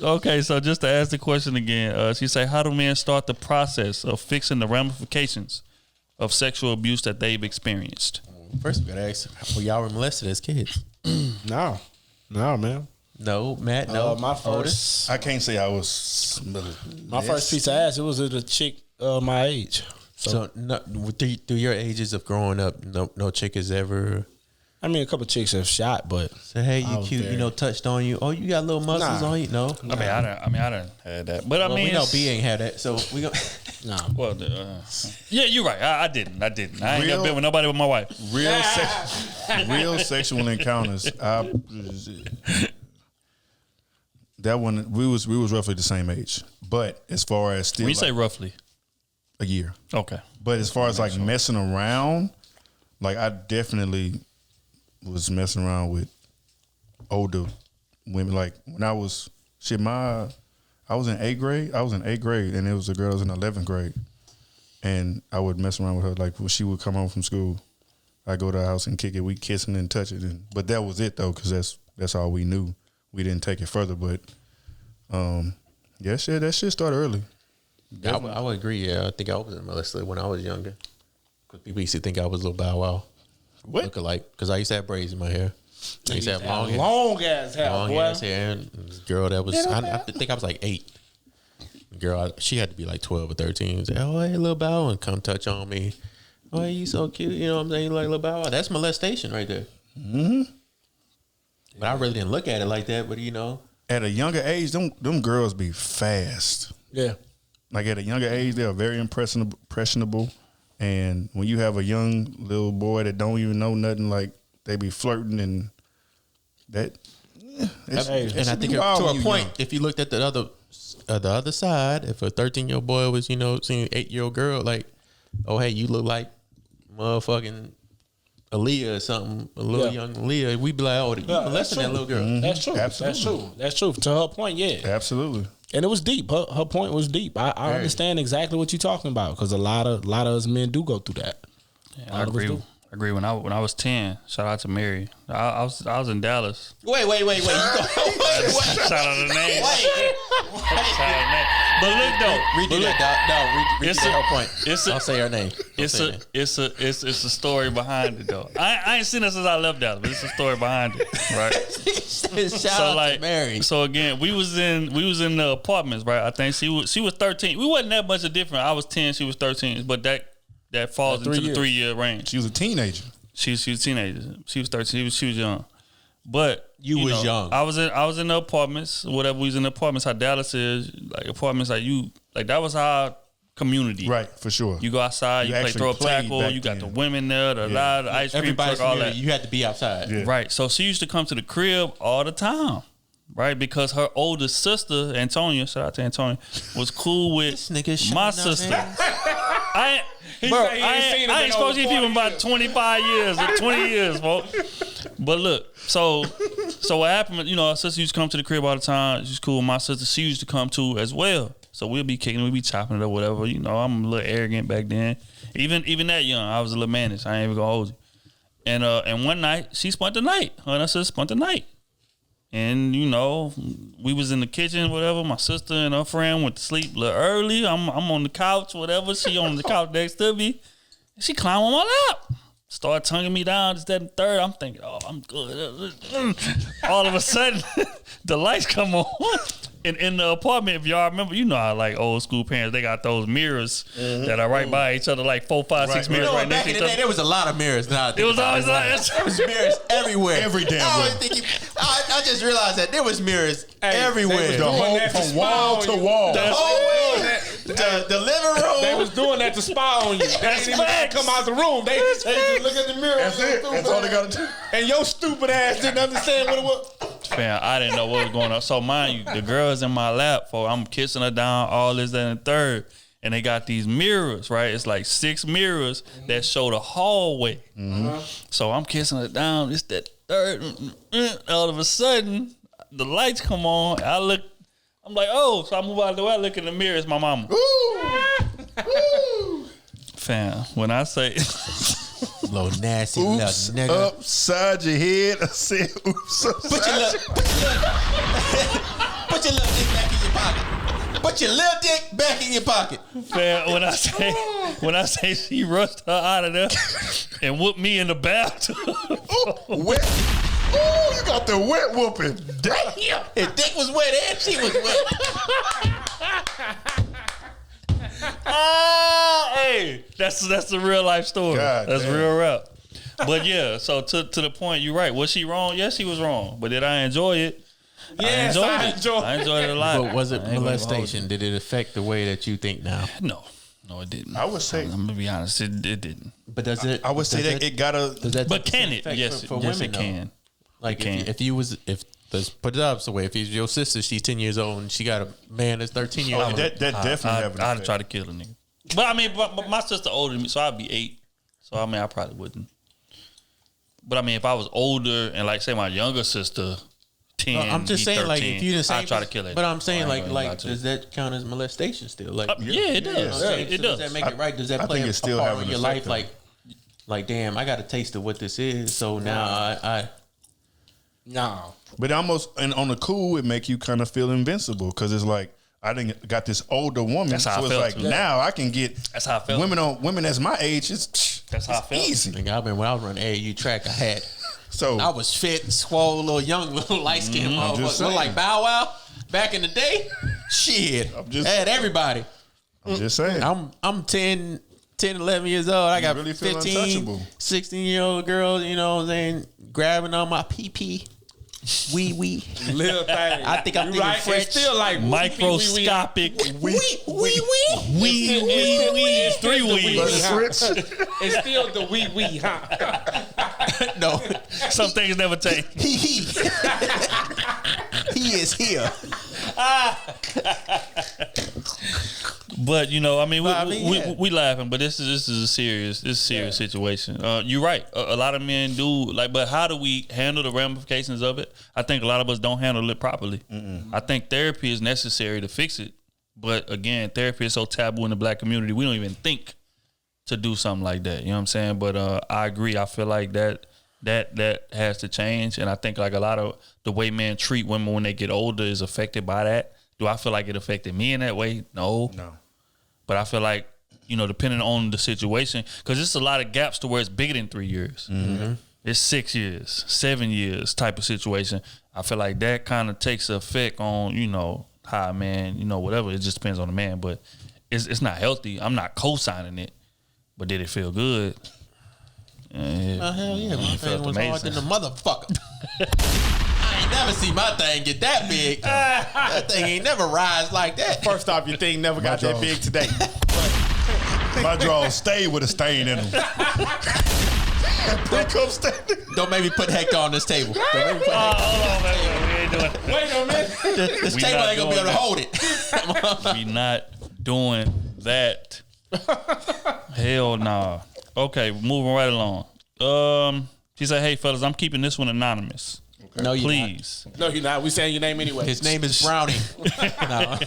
S2: Okay, so just to ask the question again, she say, how do men start the process of fixing the ramifications of sexual abuse that they've experienced?
S4: First, we gotta ask, well, y'all were molested as kids?
S3: No, man.
S4: No, Matt. No,
S3: My first,
S1: I can't say I was.
S3: my first piece of ass, it was with a chick my age.
S4: So no, through your ages of growing up, no chick has ever
S3: I mean, a couple chicks have shot, but
S4: said, "Hey,
S3: I
S4: you
S3: was
S4: cute,"
S3: there.
S4: touched on you. Oh, you got little muscles
S3: Nah.
S4: on you. No,
S2: I mean, I didn't have that, but
S4: well,
S2: I mean,
S4: we know
S2: it's-
S4: B ain't had that, so we go.
S3: nah.
S2: Well, yeah, you're right. I didn't. I ain't
S1: Real-
S2: never been with nobody but my wife.
S1: Real sexual encounters. That one, we was roughly the same age. But as far as still,
S2: When you say roughly,
S1: a year.
S2: Okay.
S1: But as far as like messing around, like I definitely was messing around with older women. Like when I was I was in 8th grade. I was in 8th grade, and it was a girl that was in 11th grade, and I would mess around with her. Like when she would come home from school, I go to her house and kick it. We kissing and touch it, but that was it though, because that's all we knew. We didn't take it further, but that shit started early.
S4: I would agree. Yeah, I think I was molested when I was younger. Because people used to think I was a little Bow Wow.
S1: What?
S4: Look alike. Because I used to have braids in my hair. I used to have
S3: long ass hair,
S4: long
S3: boy.
S4: ass hair. And this girl that was, I think I was like 8. Girl, she had to be like 12 or 13. Say, oh, hey, little Bow Wow, and come touch on me. Oh, hey, you so cute. You know what I'm saying? You like little Bow Wow. That's molestation right there.
S1: Mm-hmm.
S4: But I really didn't look at it like that. But you know,
S1: At a younger age, them girls be fast.
S3: Yeah.
S1: Like at a younger age, they are very impressionable. And when you have a young little boy that don't even know nothing, like they be flirting and that.
S4: and I think to a point, if you looked at the other side, if a 13-year-old boy was, you know, seeing an 8-year-old girl, like, oh hey, you look like motherfucking Aaliyah or something, a little young Aaliyah, we'd be like, oh, you molesting that little girl.
S1: Mm-hmm.
S3: That's true.
S1: Absolutely.
S3: That's true. To her point, yeah.
S1: Absolutely.
S3: And it was deep. Her point was deep. I understand exactly what you're talking about, because a lot of us men do go through that.
S2: Yeah, I agree. When I was 10, shout out to Mary. I was in Dallas.
S4: Wait.
S2: Shout out the name. But look though,
S4: Read her point. I'll say her name.
S2: It's a story behind it though. I ain't seen it since I left Dallas, but it's a story behind it, right?
S4: Shout out to Mary.
S2: So again, we was in the apartments, right? I think she was 13. We wasn't that much of different. I was 10, she was 13, but that falls into the 3-year range.
S1: She was a teenager.
S2: She was a teenager. She was 13. She was young. But
S4: you was young.
S2: I was in the apartments. Whatever, we was in the apartments. How Dallas is, like apartments, like that was our community.
S1: Right, for sure.
S2: You go outside, you play throw up tackle. You got the women there, the ice cream truck, all that.
S4: You had to be outside.
S2: Yeah. Right. So she used to come to the crib all the time. Right, because her older sister, Antonia, shout out to Antonia, was cool with my sister. I ain't supposed to give people about 25 years or 20 years, folks. But look, so what happened, you know, our sister used to come to the crib all the time. She's cool with my sister. She used to come too as well. So we'll be kicking, we'll be chopping it or whatever. You know, I'm a little arrogant back then. Even that young, I was a little mannish. I ain't even gonna hold you. And one night, she spent the night. Her and her sister spent the night. And, you know, we was in the kitchen, whatever. My sister and her friend went to sleep a little early. I'm on the couch, whatever. She on the couch next to me. And she climbed on my lap. Started tonguing me down, this, that, and third. I'm thinking, oh, I'm good. All of a sudden, the lights come on. In the apartment, if y'all remember, you know how like old school parents, they got those mirrors that are right by each other, like 4, 5, 6 mirrors right next to each other.
S4: There was a lot of mirrors.
S2: It was always like
S4: there was mirrors everywhere.
S1: Every damn way.
S4: I just realized that there was mirrors everywhere.
S1: The whole from wall to wall.
S4: The whole way. The living room.
S3: They was doing that to spy on you. They didn't even come out the room. They just look at the mirror.
S1: That's it. That's all they got to do.
S3: And your stupid ass didn't understand what it was.
S2: Fam, I didn't know what was going on. So mind you, the girl's in my lap, I'm kissing her down, all this, that, and third. And they got these mirrors, right? It's like 6 mirrors that show the hallway. Mm-hmm. So I'm kissing her down, this, that, third. All of a sudden, the lights come on. I look, I'm like, oh. So I move out of the way, I look in the mirror, it's my mama. Ooh. Fam, when I say...
S4: Little nasty
S1: oops,
S4: nigga.
S1: Upside your head. I said, oops.
S4: Put your little dick back in your pocket. Put your little dick back in your pocket.
S2: Man, when I say she rushed her out of there and whooped me in the bathtub.
S1: Wet. Oh, you got the wet whooping. Damn.
S4: His dick was wet and she was wet.
S2: Hey, that's the real life story.
S1: God
S2: that's
S1: damn.
S2: Real rap. But yeah, so to the point, you're right. Was she wrong? Yes, she was wrong. But did I enjoy it?
S3: Yes, I enjoyed
S2: it a lot.
S4: But was it molestation? Did it affect the way that you think now?
S2: No, it didn't.
S1: I would say,
S2: I'm gonna be honest, it didn't.
S4: But does it?
S1: I would say that it gotta.
S2: But can it? Yes,
S4: for
S2: yes,
S4: women,
S2: it can.
S4: Like let's put it up. So if it's your sister, she's 10 years old and she got a man that's 13 years old.
S1: That definitely happened.
S2: I'd try to kill a nigga. But I mean, but my sister older than me, so I'd be 8. So I mean, I probably wouldn't. But I mean, if I was older and like say my younger sister, 10,
S4: I'm just saying,
S2: 13,
S4: like if you didn't say,
S2: I'd try to kill it.
S4: But I'm saying,
S2: I ain't gonna lie
S4: like
S2: to you.
S4: does that count as molestation still? Like,
S2: Yeah, it does.
S4: It
S2: It does.
S4: Does that make it right? Does that
S1: I
S4: play
S1: think
S4: a
S1: it still
S4: part
S1: have
S4: in
S1: an
S4: your
S1: effect,
S4: life? Like, damn, I got a taste of what this is. So now I
S3: No.
S1: But almost and on the cool, it make you kind of feel invincible because it's like I didn't got this older woman,
S2: That's how
S1: so
S2: I
S1: it's
S2: felt,
S1: like
S2: too.
S1: now I can get
S2: That's how I felt.
S1: women that's my age. It's
S2: That's how I felt.
S1: easy.
S4: think when I was running AAU track, I
S1: So
S4: was fit, swole, little young, little light skinned
S1: I'm just
S4: motherfucker.
S1: saying.
S4: Look like Bow Wow back in the day. Shit,
S1: just-
S4: I had everybody.
S1: I'm just saying.
S4: I'm 10, 11 years old. I got
S1: really feel
S4: 15,
S1: untouchable.
S4: 16-year-old girls, you know what I'm saying, grabbing on my pee-pee. Wee.
S3: Little thing.
S4: I think I'm
S3: You
S4: thinking
S3: right?
S4: French.
S3: It's still like
S2: Microscopic.
S4: Wee.
S3: It's
S2: 3 weeks.
S3: It's still the wee, huh?
S4: No,
S2: Some things never change.
S4: he is here.
S2: But you know, I mean,
S4: yeah.
S2: we laughing, but this is a serious situation. You're right. A lot of men do like, but how do we handle the ramifications of it? I think a lot of us don't handle it properly. I think therapy is necessary to fix it, but again, therapy is so taboo in the black community. We don't even think to do something like that. You know what I'm saying? But I agree. I feel like that has to change, and I think like a lot of the way men treat women when they get older is affected by that. Do I feel like it affected me in that way? No. But I feel like, you know, depending on the situation, because it's a lot of gaps to where it's bigger than 3 years. Mm-hmm. It's 6 years, 7 years type of situation. I feel like that kind of takes effect on, you know, how a man, you know, whatever. It just depends on the man, but it's not healthy. I'm not co-signing it, but did it feel good?
S4: Oh, hell yeah, my thing
S2: felt
S4: was hard than
S2: amazing.
S4: the motherfucker. I ain't never see my thing get that big. That thing ain't never rise like that.
S3: First off, your thing never got that big today.
S1: my drawers stay with a stain in them.
S4: Don't make me put Hector on this table. Don't make me put Hector.
S2: Hold on, man. We ain't doing it.
S3: Wait a minute.
S4: This
S2: We
S4: table
S2: not
S4: ain't gonna be
S2: doing
S4: able to hold it.
S2: We not doing that. Hell nah. Okay, moving right along. She said, "Hey fellas, I'm keeping this one anonymous.
S4: No, you
S2: Please."
S3: No, you're not. We saying your name anyway.
S4: His name is Brownie. No.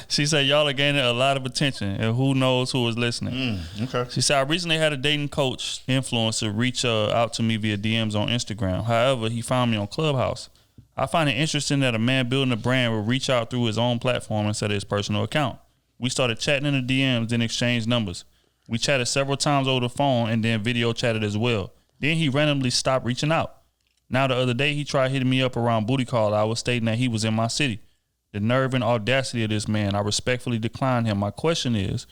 S2: She said, "Y'all are gaining a lot of attention, and who knows who is listening."
S1: Okay.
S2: She said, "I recently had a dating coach influencer reach out to me via DMs on Instagram. However, he found me on Clubhouse. I find it interesting that a man building a brand will reach out through his own platform instead of his personal account. We started chatting in the DMs, then exchanged numbers. We chatted several times over the phone and then video chatted as well. Then he randomly stopped reaching out. Now the other day he tried hitting me up around booty call hours stating that he was in my city. The nerve and audacity of this man, I respectfully declined him. My question is,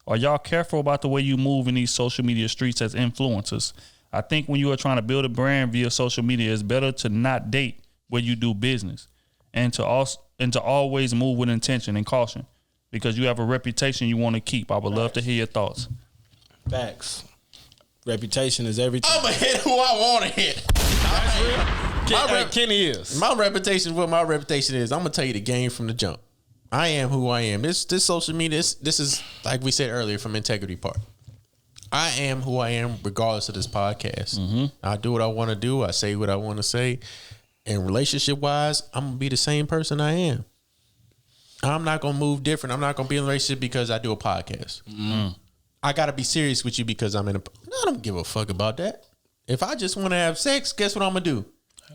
S2: are y'all careful about the way you move in these social media streets as influencers? I think when you are trying to build a brand via social media, it's better to not date where you do business and to always move with intention and caution because you have a reputation you want to keep. I would love to hear your thoughts."
S3: Facts. Reputation is everything.
S4: I'm gonna hit who I want to hit.
S3: Kenny is.
S4: My reputation, what my reputation is, I'm gonna tell you the game from the jump. I am who I am. This social media, this is like we said earlier from integrity part. I am who I am regardless of this podcast.
S2: Mm-hmm.
S4: I do what I want to do. I say what I want to say. And relationship wise, I'm gonna be the same person I am. I'm not gonna move different. I'm not gonna be in a relationship because I do a podcast.
S2: Mm.
S4: I gotta be serious with you because I'm in a. I don't give a fuck about that. If I just want to have sex, guess what I'm gonna do?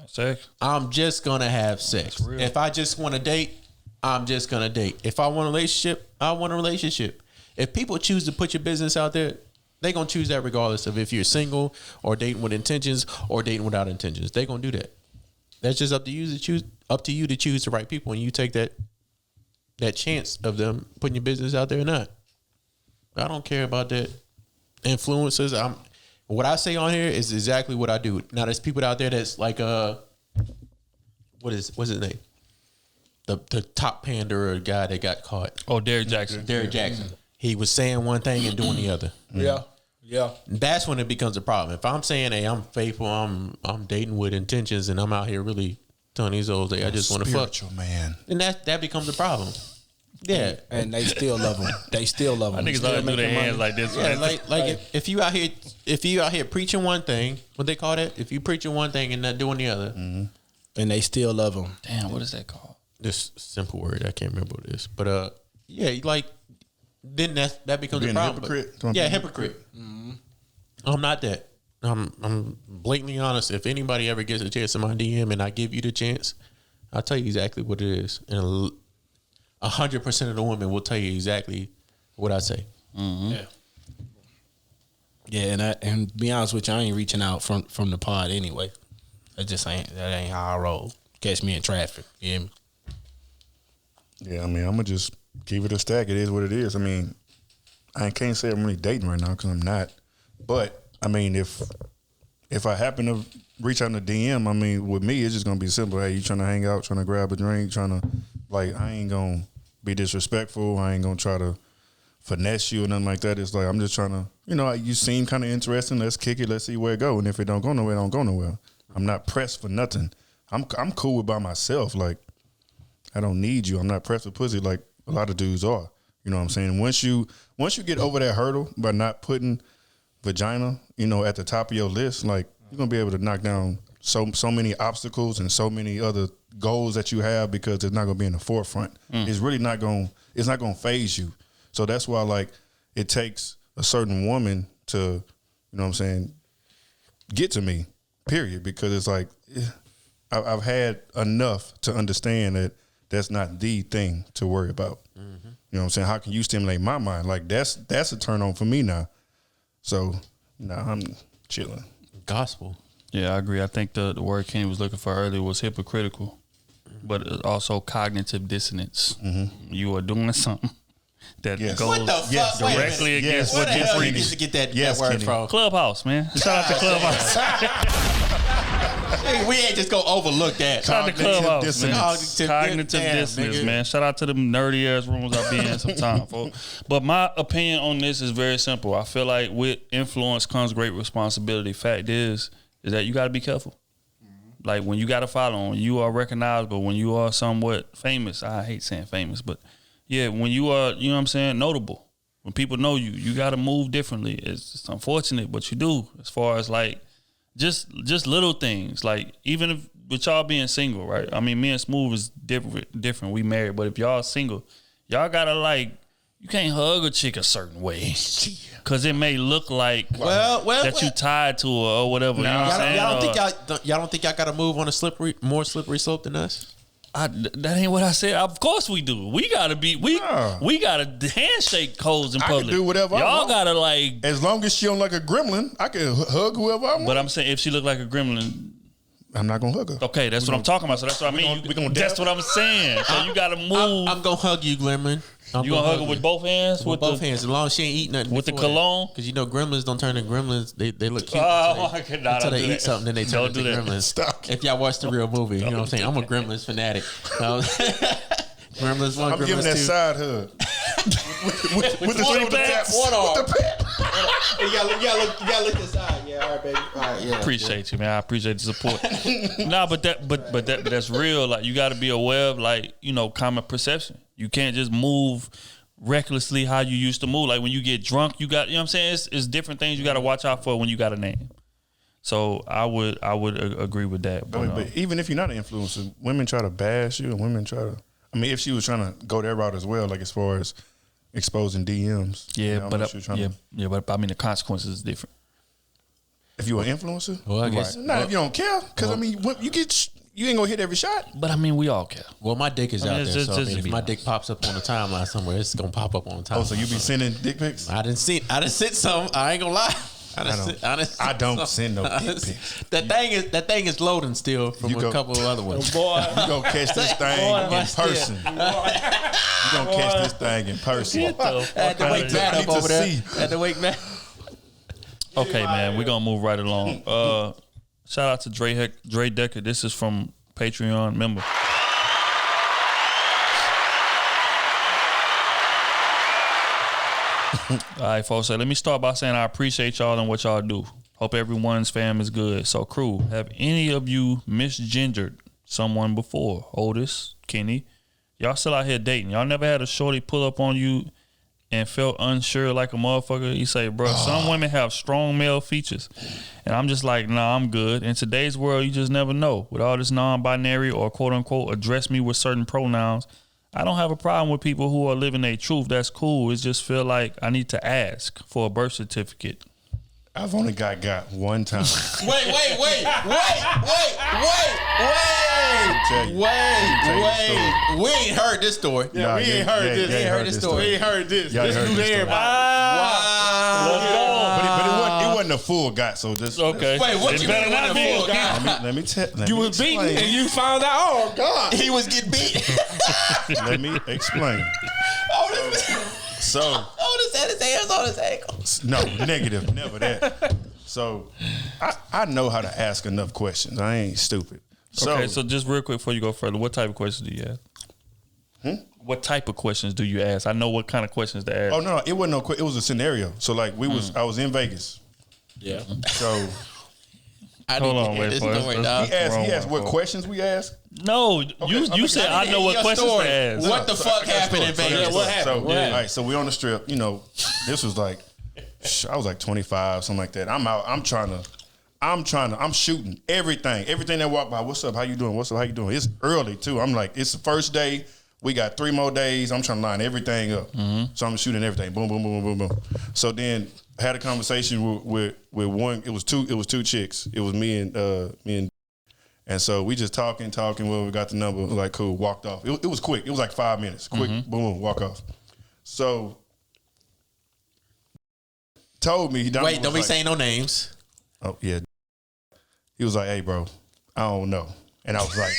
S2: Sex.
S4: I'm just gonna have sex. If I just want to date, I'm just gonna date. If I want a relationship, I want a relationship. If people choose to put your business out there, they gonna choose that regardless of if you're single or dating with intentions or dating without intentions. They gonna do that. That's just up to you to choose. Up to you to choose the right people, and you take that chance of them putting your business out there or not. I don't care about that. Influencers, what I say on here is exactly what I do. Now there's people out there that's like what's his name? The top panderer guy that got caught.
S2: Oh, Derrick Jackson.
S4: Derrick Jackson. He was saying one thing and doing the other.
S3: Yeah.
S4: That's when it becomes a problem. If I'm saying, hey, I'm faithful, I'm dating with intentions, and I'm out here really telling these old, I just want to fuck.
S1: Spiritual man.
S4: And that becomes a problem. Yeah,
S3: and they still love them. They still love them.
S2: I niggas always do their hands like this.
S4: yeah,
S2: Right?
S4: if you out here preaching one thing, what they call that? If you preaching one thing and not doing the other,
S3: and they still love them.
S2: Damn, what is that called?
S4: this simple word I can't remember what it is, but yeah, like then that becomes
S1: Being
S4: a
S1: a
S4: problem.
S1: hypocrite?
S4: But, yeah, hypocrite. I'm not that. I'm blatantly honest. If anybody ever gets a chance in my DM and I give you the chance, I'll tell you exactly what it is, and 100% of the women will tell you exactly what I say.
S3: Yeah, and to be honest with you, I ain't reaching out from the pod anyway. That ain't how I roll. Catch me in traffic. You hear me?
S1: Yeah, I mean, I'm gonna just keep it a stack. It is what it is. I mean, I can't say I'm really dating right now because I'm not. But I mean, if I happen to reach out in the DM, I mean, with me, it's just gonna be simple. Hey, you trying to hang out, trying to grab a drink, trying to I ain't gonna be disrespectful. I ain't gonna try to finesse you or nothing like that. It's like I'm just trying to, you seem kind of interesting. Let's kick it. Let's see where it go. And if it don't go nowhere, it don't go nowhere. I'm not pressed for nothing. I'm cool with by myself. Like, I don't need you. I'm not pressed for pussy like a lot of dudes are. You know what I'm saying? Once you get over that hurdle by not putting vagina, at the top of your list, like, you're gonna be able to knock down so many obstacles and so many other goals that you have because it's not gonna be in the forefront. It's really not gonna phase you. So that's why, like, it takes a certain woman to, get to me, period. Because it's like, I've had enough to understand that that's not the thing to worry about. You know what I'm saying? How can you stimulate my mind? Like, that's a turn on for me now. So, I'm chilling.
S4: Gospel.
S2: Yeah, I agree. I think the word Kenny was looking for earlier was hypocritical, but also cognitive dissonance. You are doing something that goes
S4: What the fuck?
S2: directly against what
S4: Where the
S2: you're
S4: hell you
S2: preaching.
S4: used to get that word
S1: Kenny.
S4: from?
S2: Clubhouse, man. Shout out to Clubhouse.
S4: Hey, we ain't just gonna overlook that.
S2: Shout out to Clubhouse, man.
S4: Cognitive
S2: Cognitive dissonance,
S4: nigga.
S2: man. Shout out to them nerdy ass rooms I be in sometime, folks. But my opinion on this is very simple. I feel like with influence comes great responsibility. Fact is that you got to be careful. Like, when you got to follow, when you are recognizable, when you are somewhat famous. I hate saying famous, but yeah, when you are, notable. When people know you, you got to move differently. It's unfortunate, but you do. As far as like just little things. Like, even if with y'all being single, right? I mean, me and Smooth is different. We married, but if y'all single, y'all gotta, like, you can't hug a chick a certain way because it may look like that you tied to her or whatever. You know what I'm saying?
S4: Y'all don't think y'all gotta move on a more slippery slope than us?
S2: That ain't what I said. Of course we do. We gotta be. We gotta handshake codes in
S1: I
S2: public.
S1: can do whatever I
S2: Y'all
S1: want.
S2: gotta, like.
S1: As long as she don't like a gremlin, I can hug whoever I want.
S2: But I'm saying, if she look like a gremlin,
S1: I'm not gonna hug her.
S2: okay, that's what I'm talking about. So that's what I mean. That's what I'm saying. So you gotta move.
S4: I'm gonna hug you, Gremlin.
S2: You gonna hug her with both hands?
S4: With both hands, as long as she ain't eat nothing.
S2: With the cologne?
S4: Because gremlins don't turn into gremlins. They look cute
S2: Oh, my God,
S4: until they eat something, then they turn
S2: Don't
S4: into
S2: do that.
S4: gremlins.
S1: Stop.
S4: If y'all watch the real movie, you know what I'm saying? I'm a Gremlins fanatic. Gremlins 1,
S1: I'm
S4: Gremlins
S1: giving that
S4: 2.
S1: side hug. with the shoulder tap.
S4: One arm.
S1: With the pet.
S3: You gotta look inside. Yeah, all right, baby. All right, yeah.
S2: Appreciate you, man. I appreciate the support. but that's real. Like, you got to be aware of, like, common perception. You can't just move recklessly how you used to move. Like, when you get drunk, you got, you know what I'm saying? It's different things you got to watch out for when you got a name. So I would agree with that.
S1: But even if you're not an influencer, women try to bash you, and women try to. I mean, if she was trying to go that route as well, like as far as exposing DMs.
S2: yeah, but I mean, the consequences is different.
S1: If you're an influencer,
S4: Well, I guess.
S1: not if you don't care, because I mean, you ain't gonna hit every shot.
S2: But I mean, we all care.
S4: Well, my dick is
S2: I mean,
S4: out
S2: it's
S4: there,
S2: just-
S4: so
S2: just
S4: if
S2: be
S4: my
S2: honest.
S4: dick pops up on the timeline somewhere, it's gonna pop up on the timeline.
S1: Oh, so you be sending dick pics?
S4: I done sent some. I ain't gonna lie. I
S1: don't send no dick pics.
S4: That thing is loading still from a couple of other ones.
S2: Boy,
S1: You gonna catch this thing in person. You gonna catch this thing in person.
S4: Had to wake Matt up over there. Had to wake Matt.
S2: okay, man, we're gonna move right along. Shout out to Dre Decker. This is from Patreon member. All right, folks. So let me start by saying I appreciate y'all and what y'all do. Hope everyone's fam is good. So, Krew, have any of you misgendered someone before? Otis, Kenny, Y'all still out here dating. Y'all never had a shorty pull up on you and felt unsure like a motherfucker. He say, bro, some women have strong male features. And I'm just like, nah, I'm good. In today's world, you just never know. With all this non-binary or quote unquote address me with certain pronouns, I don't have a problem with people who are living their truth. That's cool. It just feel like I need to ask for a birth certificate.
S1: I've only got one time.
S4: Wait. We ain't heard this story.
S3: Yeah, we ain't heard this.
S4: We ain't heard this story.
S3: We ain't heard this.
S1: Y'all
S3: This
S1: heard
S3: new to
S1: this story.
S3: everybody.
S2: Let's
S1: But it wasn't a full got. So just
S2: Okay.
S4: Wait, what
S2: It
S4: you
S2: better
S4: mean
S2: not
S4: when
S2: be.
S4: a full guy?
S1: let me tell.
S3: You was beaten and you found out. Oh God.
S4: He was getting beat.
S1: Let me explain. So
S4: Otis had his hands on his ankles.
S1: no, negative, never that. So I know how to ask enough questions. I ain't stupid.
S2: Okay, so just real quick before you go further, what type of questions do you ask? What type of questions do you ask? I know what kind of questions to ask.
S1: Oh no, it wasn't no. It was a scenario. So like I was in Vegas.
S3: Yeah.
S1: So
S2: Hold on, wait for
S1: he asked what questions we asked.
S2: No, you said I know what questions to ask.
S4: What the fuck happened in Vegas?
S3: what happened?
S1: So, all right, so we on the strip. You know, this was like, I was like 25, something like that. I'm out. I'm shooting everything that walk by. What's up? How you doing? What's up? How you doing? It's early too. I'm like, it's the first day. We got 3 more days. I'm trying to line everything up. So I'm shooting everything. Boom, boom, boom, boom, boom, boom. So then I had a conversation with one. It was two chicks. It was me and so we just talking. Well, we got the number. Like, cool. Walked off. It was quick. It was like 5 minutes. Quick. Boom, boom. Walk off. So told me.
S4: Wait, don't be saying no names.
S1: Oh yeah. He was like, "Hey, bro, I don't know," and I was like.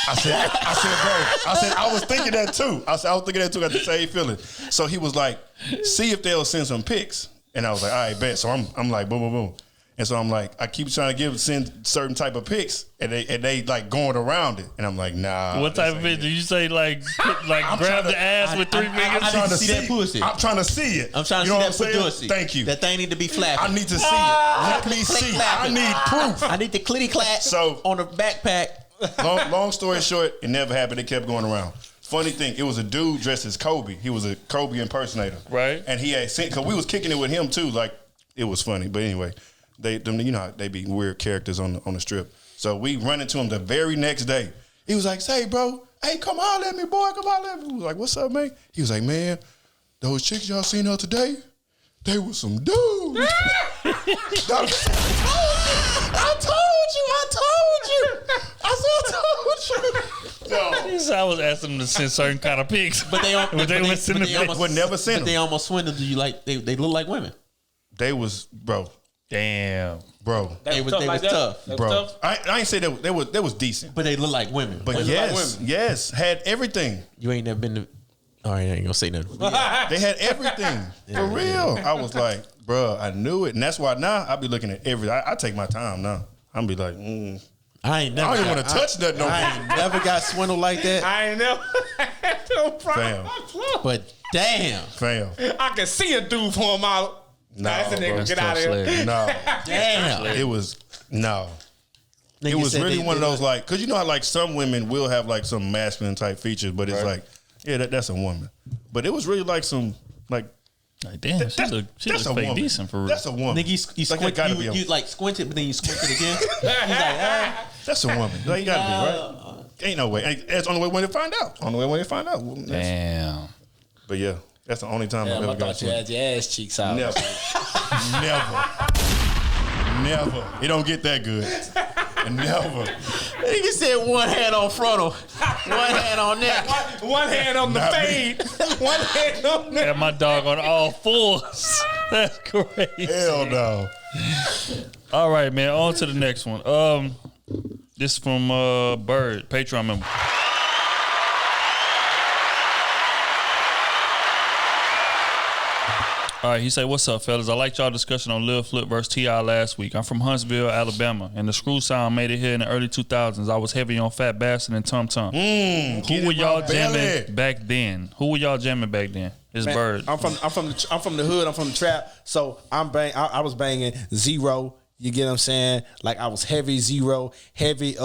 S1: I said, bro. I was thinking that too. I was thinking that too. Got the same feeling. So he was like, see if they'll send some pics. And I was like, all right, bet. So I'm like, boom, boom, boom. And so I'm like, I keep trying to send certain type of pics, and they like going around it. And I'm like, nah.
S2: What type of pic? Do you say like grab the ass with 3 fingers?
S4: I'm trying to see that pussy.
S1: I'm trying to see it.
S4: I'm trying to
S1: you know
S4: see that pussy.
S1: Thank you.
S4: That thing need to be flapping.
S1: I need to see it. Let me see. I need proof.
S4: I need the clitty clap on the backpack.
S1: Long story short, it never happened. It kept going around. Funny thing, it was a dude dressed as Kobe. He was a Kobe impersonator,
S2: right?
S1: And he had sent because we was kicking it with him too. Like it was funny, but anyway, you know how they be weird characters on the strip. So we run into him the very next day. He was like, "Say, bro, hey, come holler at me, boy, come holler at me." We was like, "What's up, man?" He was like, "Man, those chicks y'all seen her today, they was some dudes."
S2: I was asking them to send certain kind of pics,
S4: but they would
S1: never send them.
S4: They almost swindled you. Like they look like women.
S1: They was bro.
S2: Damn,
S1: bro.
S4: They was tough,
S1: bro. I ain't say they was decent,
S4: but they look like women.
S1: But yes, had everything.
S4: You ain't never been to. All right, I ain't gonna say nothing.
S1: They had everything for real. I was like, bro, I knew it, and that's why now I be looking at everything. I take my time now. I'm be like,
S4: I don't even
S1: want to touch that no more.
S4: I ain't never got swindled like that.
S3: I ain't never had no problem.
S4: But damn.
S1: Fam.
S3: I can see a dude for him out. That's a nigga. Get out of here.
S1: No.
S4: Damn.
S1: It was It was really one of those like, cause you know how like some women will have like some masculine type features, but it's like, yeah, that's a woman. But it was really like some like
S2: damn, she looks fake decent for real.
S1: That's a woman.
S4: Nigga, you squint, you like squint it, but then you squint it again. He's like,
S1: that's a woman. Like, you gotta be right. Ain't no way. That's the only way when they find out.
S2: Damn.
S1: But yeah, that's the only time I've ever got
S3: you had your ass cheeks out.
S1: Never. It don't get that good. Never.
S4: Nigga said one hand on frontal, one hand on neck,
S3: one hand on the fade, one hand on neck.
S2: And my dog on all fours. That's crazy.
S1: Hell no.
S2: All right, man. On to the next one. This from Bird, Patreon member. All right, he said, "What's up, fellas? I liked y'all discussion on Lil Flip versus T.I. last week. I'm from Huntsville, Alabama, and the Screw sound made it here in the early 2000s. I was heavy on Fat Bastard and Tum Tum. Who were y'all jamming back then? It's man, Bird.
S3: I'm from the hood. I'm from the trap. So I was banging Zero. You get what I'm saying? Like I was heavy Zero, heavy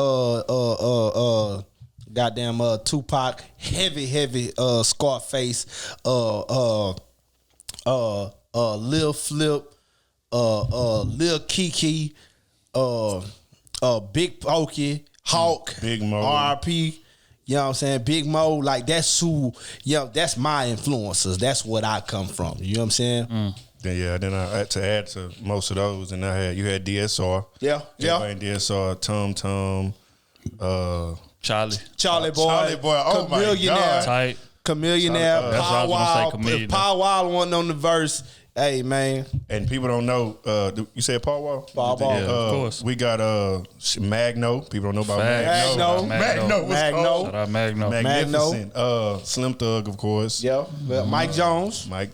S3: goddamn Tupac, heavy Scarface, Lil Flip, Lil Kiki, Big Pokey, Hawk,
S1: Big Mo,
S3: RP. You know what I'm saying? Big Mo, like that's who, that's my influencers. That's what I come from. You know what I'm saying?
S1: Then I had to add to most of those, and you had DSR.
S3: Yeah.
S1: DSR, Tom,
S2: Charlie
S3: Boy.
S1: Oh my God.
S2: Tight.
S3: Chameleonaire,
S2: That's what I was gonna say, Chameleonaire.
S3: Pow Wow wasn't on the verse. Hey man,
S1: And people don't know. You said Paul Wall?
S3: Paul Wall.
S2: Yeah, of course.
S1: We got Magno. People don't know about
S2: Facts.
S1: Magno.
S3: Magno.
S1: Magno.
S2: Shout out Magno.
S1: Magnificent. Slim Thug, of course.
S3: yeah. Mike Jones.
S1: I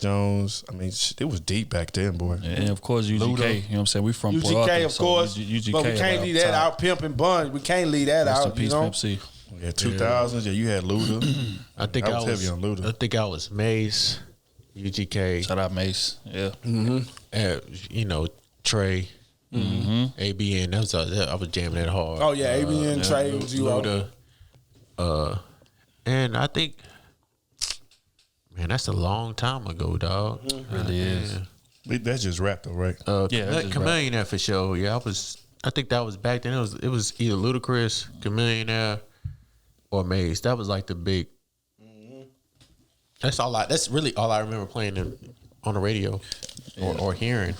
S1: mean, it was deep back then, boy.
S2: And of course UGK.
S1: Luda.
S2: You know what I'm saying? We from Port
S3: UGK,
S2: Arthur,
S3: of
S2: so
S3: course.
S2: UGK
S3: But we can't leave that out. Pimp and Bun. We can't leave that
S2: Rest in
S3: out.
S2: peace, Pimp C.
S1: Yeah, 2000s. Yeah, you had Luda.
S4: I think
S1: I was heavy on Luda.
S4: I think I was Mace, UGK,
S2: Shout out Mace. Yeah.
S4: Trey, ABN. I was jamming that hard.
S3: Oh yeah, ABN Trey was you
S4: Luda. And I think, man, that's a long time ago, dog.
S2: Really is.
S1: That's just rap, though, right?
S2: Yeah, that's just
S4: Chameleonaire for sure. Yeah, I think that was back then. It was either Ludacris, Chameleonaire, or Maze. That was like the big. That's really all I remember playing on the radio or hearing.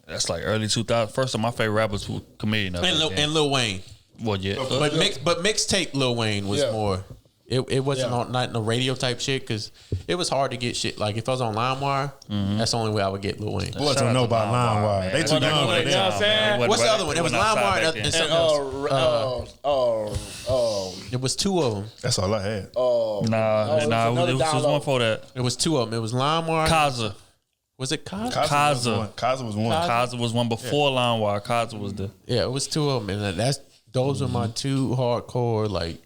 S2: That's like early 2000s. First of my favorite rappers were Chameleon.
S4: And Lil Wayne.
S2: Well, yeah.
S4: But mixtape Lil Wayne was more. It wasn't not no radio type shit because it was hard to get shit. Like if I was on LimeWire, that's the only way I would get Lil Wayne.
S1: Boys don't know about LimeWire. They too young for
S3: You know what I'm
S1: that.
S3: saying?
S4: What's the other one? It was LimeWire and something else. It was two of them.
S1: That's all I had.
S2: Nah, it was one for that.
S4: It was two of them. It was LimeWire.
S2: Kaza.
S4: Was it Kaza?
S1: Kaza was one.
S2: Kaza was one before LimeWire. Kaza was the.
S4: Yeah, it was two of them, and those are my two hardcore like.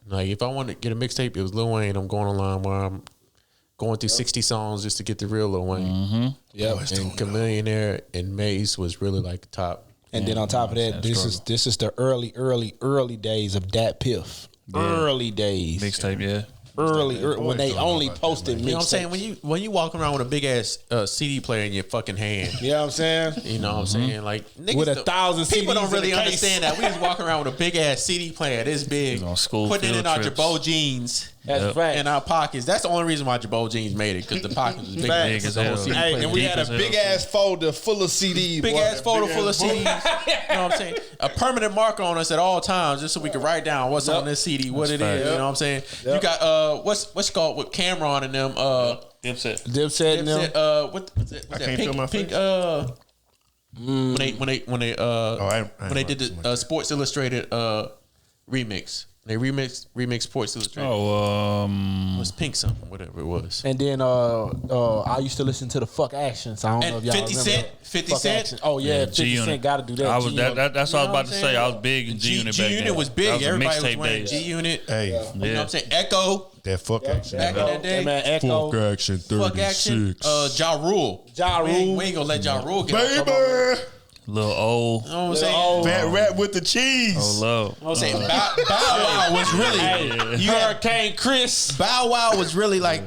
S4: Like if I want to get a mixtape, it was Lil Wayne. I'm going on LimeWire. I'm going through 60 songs just to get the real Lil Wayne.
S3: Yeah,
S4: and Chameleonaire and Mace was really like the top.
S3: And then on top of that, this is the early days of Dat Piff.
S2: Yeah.
S3: Early days.
S2: Mixtape, yeah.
S3: Early when they only posted
S4: You know what I'm saying?
S3: mixtapes.
S4: When you walking around with a big ass CD player in your fucking hand.
S3: You know what I'm saying?
S4: You know what I'm saying? Like niggas
S3: With 1,000
S4: people
S3: CDs
S4: don't really
S3: in the case.
S4: understand that. We was walking around with a big ass CD player this big,
S2: On school
S4: putting it in
S2: field
S4: our
S2: trips.
S4: Jabot jeans.
S3: That's right.
S4: In our pockets. That's the only reason why Jabot jeans made it because the pockets was big.
S3: Facts.
S2: Big as
S4: The whole
S2: hell.
S4: CD
S3: Hey,
S4: player.
S3: and we had a
S2: as hell,
S3: big ass folder full of CDs.
S4: Big
S3: boy.
S4: ass folder full of
S3: book.
S4: CDs. You know what I'm saying? A permanent marker on us at all times, just so we could write down what's on this CD, what it is. You know what I'm saying? You got what's called with Cameron and them.
S2: Dipset.
S3: Dipset and them.
S4: What's that?
S1: can't feel my
S4: Pink.
S1: face.
S4: When they did
S1: I
S4: the Sports Illustrated remix. They remix Sports Illustrated.
S2: Oh,
S4: It was Pink something, whatever it was.
S3: And then I used to listen to the Fuck Actions. I don't know
S4: And
S3: if y'all
S4: 50
S3: remember
S4: Cent?
S3: that.
S4: 50
S3: Fuck
S4: Cent?
S3: Action. Oh yeah, 50
S2: G-Unit.
S3: Cent got to do that.
S2: I was
S3: G-Unit.
S2: that's what I was about to say. I was big in
S4: G
S2: G-Unit back then.
S4: Unit was big.
S2: That was
S4: Everybody was
S2: mixtape
S4: wearing
S2: days.
S4: G Unit.
S1: Hey,
S4: You know what I'm saying? Echo.
S1: that fuck action.
S4: Back in that day.
S3: That man Echo.
S1: Fuck action
S4: Fuck action.
S1: 36.
S4: Ja Rule.
S3: Ja Rule.
S4: We ain't gonna let Ja Rule get up. Come on.
S1: Baby.
S2: Little old.
S4: You know what I'm saying?
S1: Fat rap with the cheese.
S2: Oh, low.
S4: You know what I'm saying? Bow Wow was really. You had
S3: Hurricane Chris.
S4: Bow Wow was really like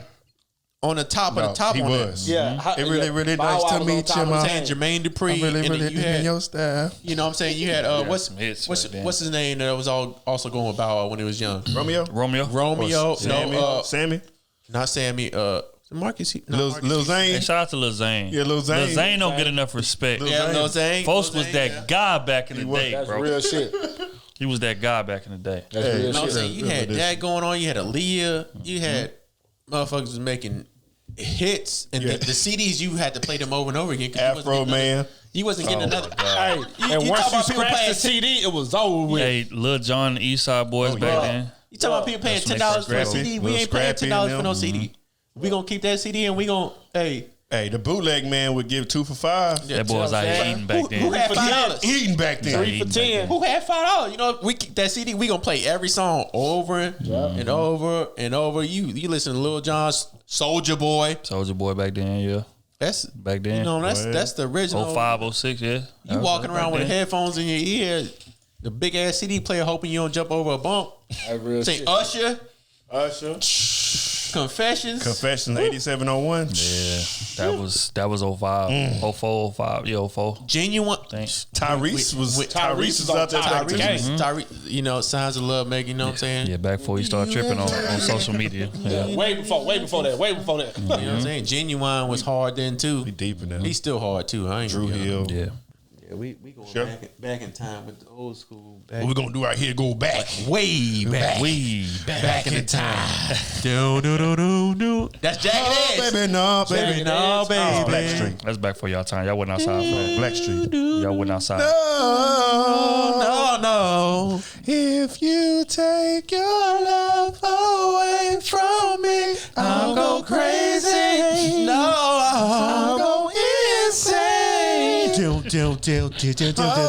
S4: on the top of the top
S1: he
S4: on
S1: was.
S4: it.
S3: Yeah,
S1: It really
S3: Bow
S1: nice
S3: Wow
S1: to
S3: was
S1: meet
S3: on top
S1: you,
S3: of the
S1: man.
S3: chain.
S4: Jermaine Dupri.
S1: I'm really,
S4: and then
S1: really
S4: you
S1: digging
S4: had,
S1: your style.
S4: you know what I'm saying? You had what's
S2: some hits back then.
S4: what's his name that was also going with Bow Wow when he was young?
S1: Romeo?
S4: Romeo.
S1: Sammy? Sammy?
S4: Not Sammy. Marcus.
S1: Lil Zane?
S2: Hey, shout out to Lil Zane.
S1: Yeah, Lil Zane.
S2: Lil Zane don't get enough respect.
S4: Yeah, Lil Zane.
S2: Folks
S4: Lil
S2: was
S4: Zane,
S2: that
S4: yeah.
S2: guy back in the day,
S3: That's
S2: bro.
S3: real shit.
S2: He was that guy back in the day.
S3: That's
S1: Hey,
S3: real
S4: You know what I'm
S3: shit.
S4: saying? You had that going on. You had Aaliyah. You had motherfuckers was making hits, and the CDs you had to play them over and over again. 'Cause you wasn't
S1: Afro
S4: getting
S1: Man.
S4: another- You wasn't getting another.
S3: Hey, and
S4: you
S3: once
S4: talk
S3: you
S4: about people
S3: scratch
S4: paying
S3: the CD, it was over with.
S2: Hey, Lil Jon and East Side Boys back then.
S4: You talking about people paying
S2: That's when
S4: $10 for a
S2: Scrappy.
S4: CD? We
S1: Lil
S4: ain't paying
S1: Scrappy
S4: $10
S1: and
S4: for no
S1: them.
S4: CD. We gonna keep that CD and we gonna
S1: Hey, the bootleg man would give 2 for $5.
S2: That boy was out here eating back
S4: Who
S2: then.
S4: had $5?
S1: Eating back then.
S3: 3 for 10.
S4: Who had $5? You know, we keep that CD. We gonna play every song over and over and over. You listen to Lil Jon's Soldier Boy.
S2: Soldier Boy back then, yeah.
S4: That's
S2: Back then.
S4: you know that's the original.
S2: 05, 06, yeah.
S4: You walking around with headphones in your ear. the big ass CD player hoping you don't jump over a bump. Say Usher. Confessions.
S1: 8701.
S2: Yeah, that was 05, 04, 05, yeah, 04.
S4: Genuine.
S1: Tyrese was out there.
S4: Tyrese, Signs of Love, Meg. You know what I'm saying?
S2: Yeah, back before he started tripping on social media. Yeah.
S3: Way before that.
S4: You know what I'm saying? Genuine was hard then too.
S1: He deep in that.
S4: He's still hard too. I ain't
S1: Drew Hill.
S2: Yeah.
S4: Yeah, we going back in time with the old school.
S1: What we gonna do right here? Go back.
S4: Way back in the time. Do. That's Jagged Edge.
S1: Baby, no, baby.
S4: No, baby.
S1: Blackstreet.
S2: That's back for y'all time. Y'all wasn't outside for that.
S1: Blackstreet.
S2: Y'all wasn't outside.
S4: No.
S1: If you take your love away from me, I'll go crazy.
S4: No.
S1: I'll go insane.
S4: No,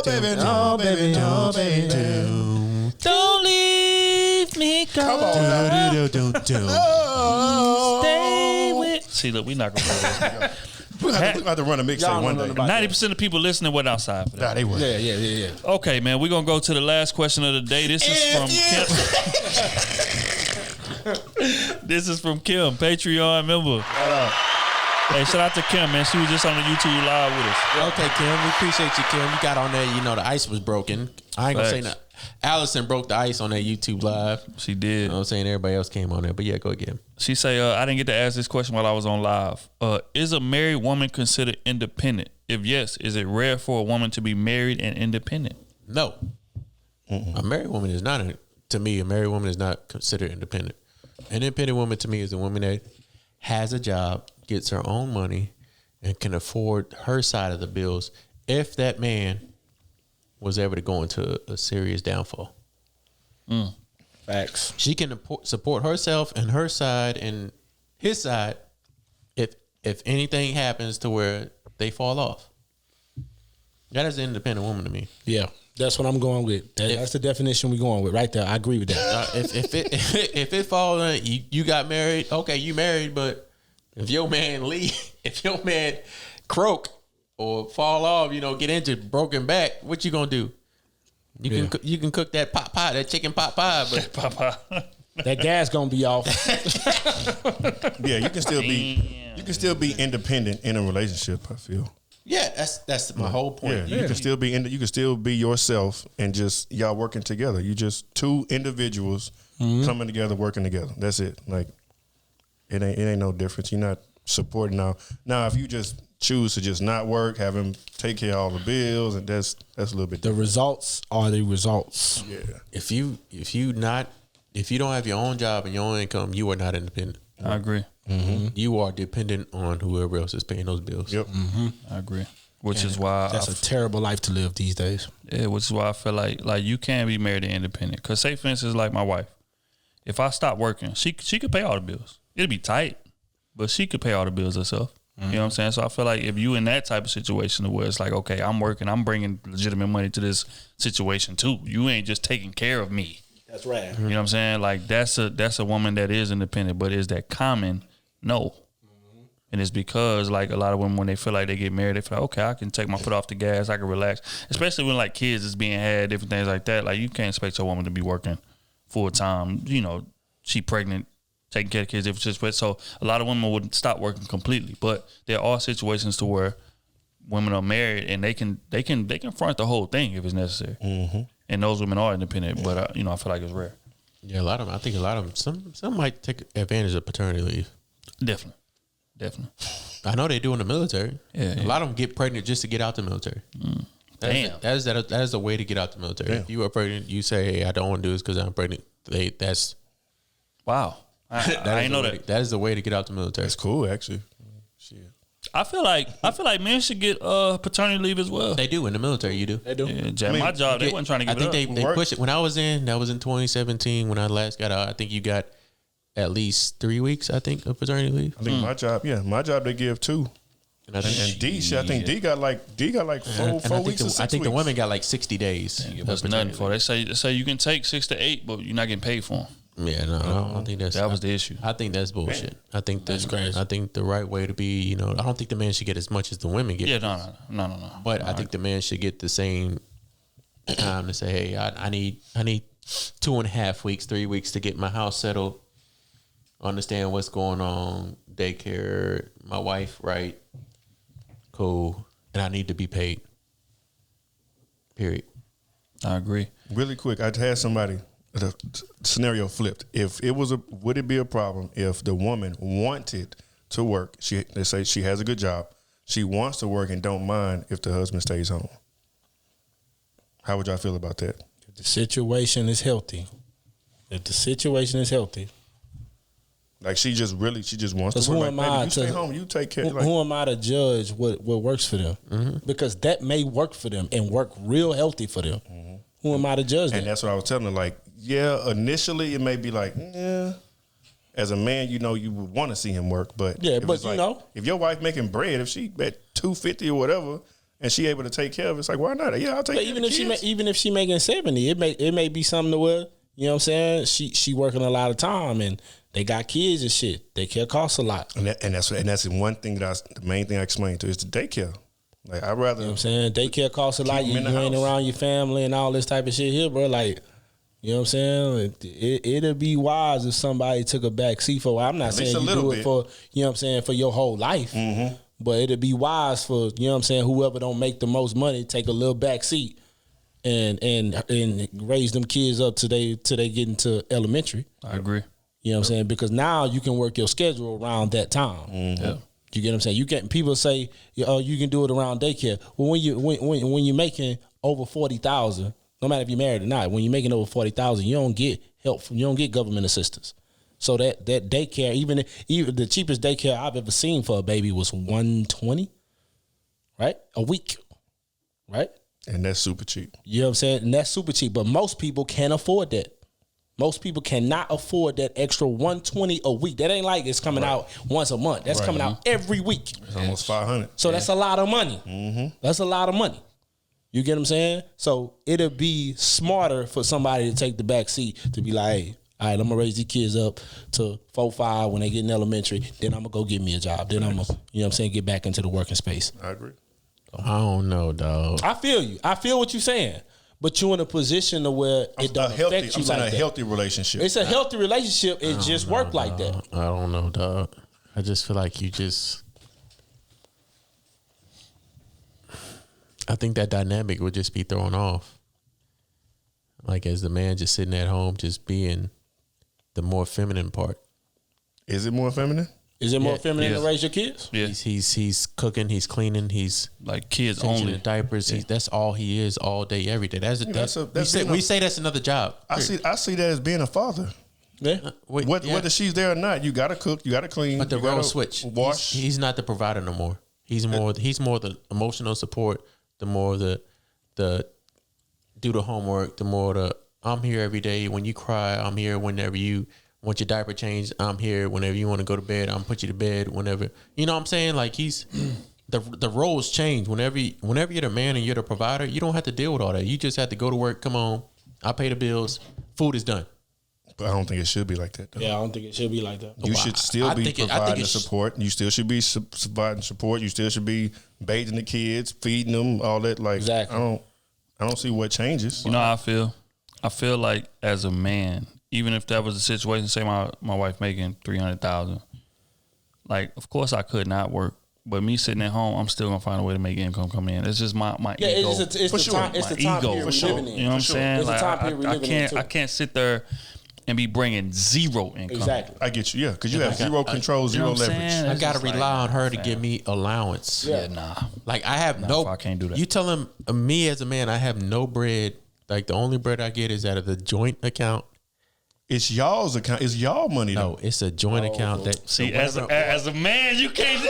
S4: baby, no, baby.
S2: Don't leave me, go.
S1: Come on now.
S2: Stay with. See, look, we not gonna play this.
S1: We're gonna have to run a mixtape one day.
S2: 90% of people listening went outside for that.
S1: Nah, they would.
S3: Yeah.
S2: Okay, man, we're gonna go to the last question of the day. This is from Kim. This is from Kim, Patreon member. Hey, shout out to Kim, man. She was just on the YouTube live with us.
S4: Okay, Kim, we appreciate you, Kim. You got on there, the ice was broken. I ain't gonna say nothing. Allison broke the ice on that YouTube live.
S2: She did.
S4: You know what I'm saying? Everybody else came on there, but yeah, go again.
S2: She say, I didn't get to ask this question while I was on live. Is a married woman considered independent? If yes, is it rare for a woman to be married and independent?
S4: No. A married woman is not, to me, a married woman is not considered independent. An independent woman to me is a woman that has a job, gets her own money, and can afford her side of the bills if that man was ever to go into a serious downfall.
S3: Facts.
S4: She can support herself and her side and his side if anything happens to where they fall off. That is an independent woman to me.
S3: Yeah, that's what I'm going with. That's the definition we're going with right there. I agree with that.
S4: If it falls on you got married, okay, you married, but if your man leave, if your man croak or fall off, get injured, broken back, what you gonna do? You can cook that pot pie, that chicken pot pie, but
S3: that gas gonna be off.
S1: Yeah, you can still be independent in a relationship, I feel.
S4: yeah, that's my whole point.
S1: Yeah, you can still be you can still be yourself and just y'all working together. You just two individuals coming together, working together. That's it. Like it ain't no difference. You're not supporting now. Now, if you just choose to just not work, have him take care of all the bills, and that's a little bit
S3: The results are the results.
S1: Yeah.
S4: If you don't have your own job and your own income, you are not independent.
S2: I agree.
S4: You are dependent on whoever else is paying those bills.
S1: Yep.
S2: I agree. Which is why
S3: That's a terrible life to live these days.
S2: Yeah, which is why I feel like you can be married and independent. Cause say for instance, like my wife, if I stop working, she could pay all the bills. It'd be tight, but she could pay all the bills herself. You know what I'm saying? So I feel like if you in that type of situation where it's like, okay, I'm working, I'm bringing legitimate money to this situation too. You ain't just taking care of me.
S3: That's right.
S2: You know what I'm saying? Like that's a woman that is independent, but is that common? No. And it's because like a lot of women, when they feel like they get married, they feel like, okay, I can take my foot off the gas, I can relax. Especially when like kids is being had, different things like that. Like you can't expect your woman to be working full time. She pregnant, taking care of kids, different. So a lot of women would stop working completely. But there are situations to where women are married and they can front the whole thing if it's necessary. And those women are independent, but I feel like it's rare.
S4: Yeah, I think a lot of them, some might take advantage of paternity leave.
S2: Definitely.
S4: I know they do in the military.
S2: Yeah,
S4: A lot of them get pregnant just to get out the military.
S2: Damn.
S4: That is a way to get out the military.
S1: Damn.
S4: If you are pregnant, you say, hey, I don't want to do this because I'm pregnant. That's
S2: Wow. I didn't know that.
S4: That is the way to get out the military.
S1: That's cool, actually. Shit.
S2: I feel like men should get paternity leave as well.
S4: They do in the military. You do.
S3: They do.
S2: Yeah, my job, they wasn't trying to give
S4: I think
S2: it up.
S4: they push it. When I was in, that was in 2017 when I last got out. I think you got at least 3 weeks, I think, of paternity leave.
S1: I think my job they give 2.
S4: And
S1: And D, I think D got like 4 weeks or 6
S4: I think the
S1: weeks.
S4: women got like 60 days.
S2: It was nothing for it. They say you can take 6 to 8, but you're not getting paid for them.
S4: Yeah, no, I don't think
S2: That was the issue.
S4: I think that's bullshit. I think that's
S3: crazy.
S4: I think the right way to be, I don't think the man should get as much as the women get.
S2: Yeah, no.
S4: But I think the man should get the same time to say, hey, I need 2.5 weeks, 3 weeks to get my house settled, understand what's going on, daycare, my wife, right? Cool. And I need to be paid. Period.
S2: I agree.
S1: Really quick, I had somebody, the scenario flipped. If it was would it be a problem if the woman wanted to work? They say she has a good job. She wants to work and don't mind if the husband stays home. How would y'all feel about that?
S3: If the situation is healthy.
S1: Like she just wants to work.
S3: Who
S1: Like,
S3: am I
S1: you
S3: to
S1: stay home, you take care.
S3: who am I to judge what works for them?
S1: Mm-hmm.
S3: Because that may work for them and work real healthy for them. Mm-hmm. Who am I to judge that?
S1: And that's what I was telling her. Like, yeah, initially it may be like, yeah. As a man, you would want to see him work, but
S3: Yeah,
S1: if
S3: but
S1: it's like, if your wife making bread, if she at $250 or whatever, and she able to take care of it, it's like, why not? Yeah, I'll take.
S3: But
S1: care
S3: even
S1: of
S3: if
S1: the kids.
S3: even if she making 70, it may be something to where, you know what I'm saying, she working a lot of time and they got kids and shit. Daycare costs a lot.
S1: And that's one thing the main thing I explained to her is the daycare. Like I'd rather,
S3: You know what I'm saying? Daycare costs a lot. You
S1: them in the
S3: ain't
S1: house.
S3: around your family and all this type of shit here, bro. Like, you know what I'm saying? It'd be wise if somebody took a back seat for. I'm not saying
S1: least a
S3: you
S1: little
S3: do it
S1: bit.
S3: for, you know what I'm saying, for your whole life.
S1: Mm-hmm.
S3: But it'd be wise for, you know what I'm saying, whoever don't make the most money, take a little back seat and raise them kids up till they get into elementary.
S2: I agree.
S3: You know what I'm saying? Because now you can work your schedule around that time.
S1: Mm-hmm.
S2: Yeah.
S3: You get what I'm saying? You get people say, "Oh, you can do it around daycare." Well, when you're making over 40,000, no matter if you're married or not, when you're making over 40,000, you don't get help. You don't get government assistance. So that daycare, even the cheapest daycare I've ever seen for a baby was $120, right, a week, right?
S1: and that's super cheap.
S3: You know what I'm saying? And that's super cheap. But most people can't afford that. Most people cannot afford that extra $120 a week. That ain't like it's coming out once a month. That's coming out every week.
S1: It's almost $500.
S3: So that's a lot of money.
S1: Mm-hmm.
S3: That's a lot of money. You get what I'm saying? So it'll be smarter for somebody to take the back seat to be like, hey, all right, I'm gonna raise these kids up to 4-5 when they get in elementary. Then I'm gonna go get me a job. Then I'm gonna, you know what I'm saying, get back into the working space.
S1: I agree.
S4: I don't know, dog.
S3: I feel you. I feel what you're saying. But you're in a position to where it don't affect you like that.
S1: Healthy relationship.
S3: It's a healthy relationship. It just work like that.
S4: I don't know, dog. I just feel like I think that dynamic would just be thrown off. Like as the man just sitting at home, just being the more feminine part.
S1: Is it more feminine?
S3: Is it more feminine
S2: yeah.
S3: to raise your kids?
S2: Yeah.
S4: He's cooking, he's cleaning, he's
S2: Like kids
S4: changing
S2: only.
S4: the diapers. That's all he is all day, every day. We say that's another job.
S1: I see that as being a father.
S3: Yeah.
S1: Whether she's there or not, you gotta cook, you gotta clean.
S4: But the
S1: you gotta
S4: role switch.
S1: Wash.
S4: He's not the provider no more. He's more the emotional support, the more the do the homework, the more the I'm here every day. When you cry, I'm here whenever you want your diaper changed. I'm here whenever you want to go to bed. I'm put you to bed whenever. You know what I'm saying? Like he's the roles change. Whenever you're the man and you're the provider, you don't have to deal with all that. You just have to go to work, come on, I pay the bills, food is done.
S1: But I don't think it should be like that, though.
S3: Yeah, I don't think it should be like that.
S1: You should still be providing support. You still should be providing support. You still should be bathing the kids, feeding them, all that. Like,
S3: Exactly.
S1: I don't see what changes.
S2: You know how I feel? I feel like as a man, even if that was the situation, say my wife making $300,000, like of course I could not work, but me sitting at home, I'm still gonna find a way to make income come in. It's just my
S3: Yeah,
S2: ego.
S3: it's the time
S2: ego,
S3: period
S2: for
S3: we're
S2: sure.
S3: living in.
S2: You know what I'm saying?
S3: It's the
S2: Like,
S3: time period we're living in, too.
S2: I can't sit there and be bringing zero income.
S3: Exactly.
S1: I get you, yeah, because you have zero control,
S2: You know
S1: zero
S2: what I'm
S1: leverage.
S2: saying?
S4: I
S2: It's
S4: gotta
S2: just like,
S4: rely on her to
S2: man.
S4: give me allowance.
S2: Yeah, nah.
S4: Like I have
S2: I can't do that.
S4: You tell him, me as a man, I have no bread. Like the only bread I get is out of the joint account.
S1: It's y'all's account. It's y'all money, though.
S4: No, it's a joint account that.
S2: See, as a man, you can't.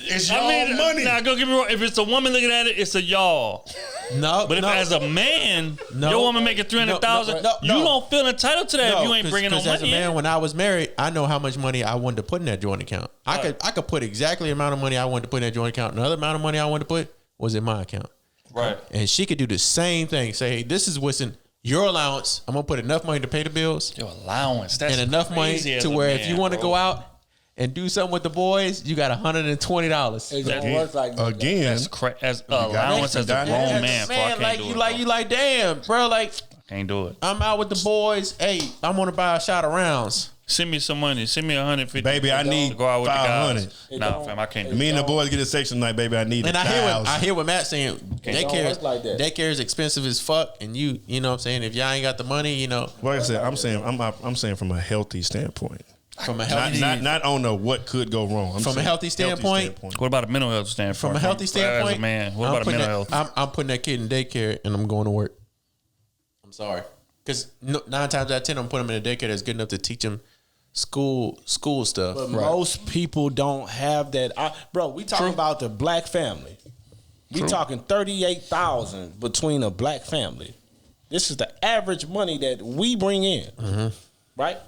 S1: It's y'all money.
S2: Now, don't get me wrong. If it's a woman looking at it, it's a y'all.
S4: No,
S2: But if as a man, your woman making $300,000,
S4: no.
S2: you don't feel entitled to that if you ain't bringing no money
S4: as a man,
S2: in.
S4: when I was married, I know how much money I wanted to put in that joint account. I could put exactly the amount of money I wanted to put in that joint account. Another amount of money I wanted to put was in my account.
S2: Right.
S4: And she could do the same thing. Say, hey, this is what's in your allowance. I'm gonna put enough money to pay the bills
S2: Your allowance. That's
S4: and enough money
S2: crazy as
S4: to
S2: a
S4: where
S2: man,
S4: if you want to
S2: bro.
S4: go out, and do something with the boys, you got $120.
S3: It don't work like that.
S1: Again,
S2: as allowance as a grown man.
S4: Man, you like, damn, bro, like
S2: can't do it.
S4: I'm out with the boys. Hey, I'm gonna buy a shot of rounds.
S2: Send me some money. Send me 150.
S1: Baby, I need
S2: to go out with
S1: 500.
S2: the guys. Nah, fam, I can't do
S1: Me and the
S2: it.
S1: boys get a section tonight, baby. I need
S4: And I hear what Matt's saying.
S3: Daycare
S4: Daycare is expensive as fuck, and you know what I'm saying. If y'all ain't got the money, you know.
S1: Like I said, I'm saying from a healthy standpoint.
S4: From a healthy,
S1: not on the what could go wrong.
S4: From a healthy standpoint.
S2: What about a mental health standpoint?
S4: From a healthy standpoint,
S2: as a man, what about a mental health?
S4: I'm putting that kid in daycare, and I'm going to work. I'm sorry, because 9 times out of 10, I'm putting him in a daycare that's good enough to teach him school stuff.
S3: But most people don't have that. Bro, we talking about the black family. We talking $38,000 between a black family. This is the average money that we bring in, right?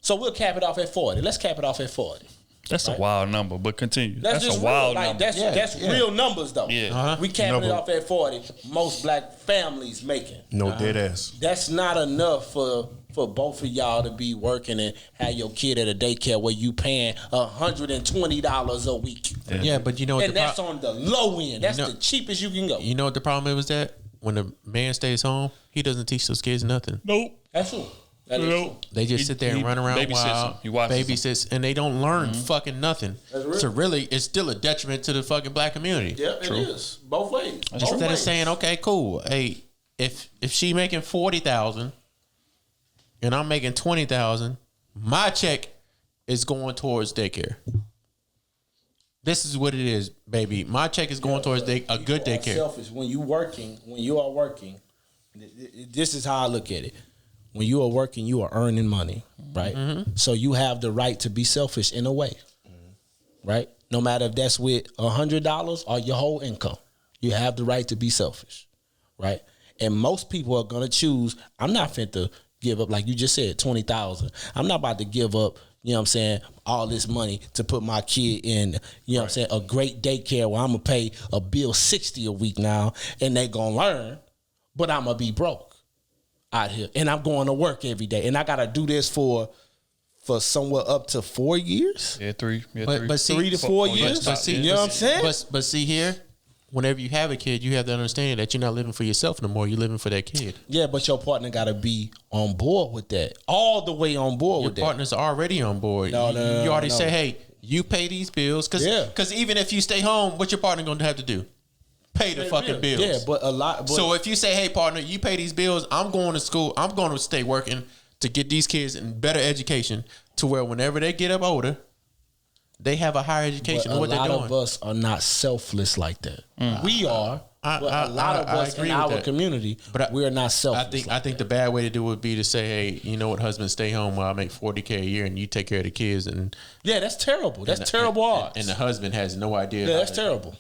S3: So we'll cap it off at 40. Let's cap it off at 40.
S2: That's a wild number, but continue. That's
S3: just
S2: a wild
S3: real.
S2: number.
S3: That's real numbers though.
S2: Yeah.
S3: We capping it off at 40. Most black families making.
S1: No dead ass.
S3: That's not enough for both of y'all to be working and have your kid at a daycare where you paying $120 a week.
S4: Yeah, but you know what
S3: And that's on the low end. That's the cheapest you can go.
S4: You know what the problem is that when the man stays home, he doesn't teach those kids nothing.
S2: Nope.
S3: That's true. That is true.
S4: They just sit there and run around wild.
S2: He watches
S4: babysits, and they don't learn fucking nothing. So really, it's still a detriment to the fucking black community.
S3: Yeah, it is. Both ways.
S4: Instead of saying, okay, cool. Hey, if she making 40,000 and I'm making 20,000, my check is going towards daycare. This is what it is, baby. My check is going towards a good daycare.
S3: Selfish. When you are working, this is how I look at it. When you are working, you are earning money, right? So you have the right to be selfish in a way, right? No matter if that's with $100 or your whole income, you have the right to be selfish, right? And most people are gonna choose. I'm not fit to give up, like you just said, 20,000. I'm not about to give up, you know what I'm saying, all this money to put my kid in, you know what I'm saying, a great daycare where I'm gonna pay a bill $60 a week now, and they gonna learn, but I'm gonna be broke out here, and I'm going to work every day, and I gotta do this for somewhere up to 4 years.
S2: Yeah, three.
S4: But see,
S3: 3 to 4 years.
S4: But see,
S3: you know what I'm saying?
S4: But see here, whenever you have a kid, you have to understand that you're not living for yourself no more. You're living for that kid.
S3: Yeah, but your partner gotta be on board with that, all the way on board with that.
S4: Your partner's already on board.
S3: No,
S4: you already say, hey, you pay these bills, because even if you stay home, what's your partner gonna have to do? Pay the fucking bills.
S3: Yeah, but a lot. But
S4: so if you say, hey, partner, you pay these bills, I'm going to school, I'm going to stay working to get these kids in better education to where whenever they get up older, they have a higher education of what they're doing.
S3: A lot of us are not selfless like that. We are. But a lot of us in our community, but we are not selfless.
S4: I think the bad way to do it would be to say, hey, you know what, husband, stay home while I make $40K a year and you take care of the kids. And
S3: yeah, that's terrible. That's terrible odds.
S4: And the husband has no idea.
S3: Yeah, that's terrible.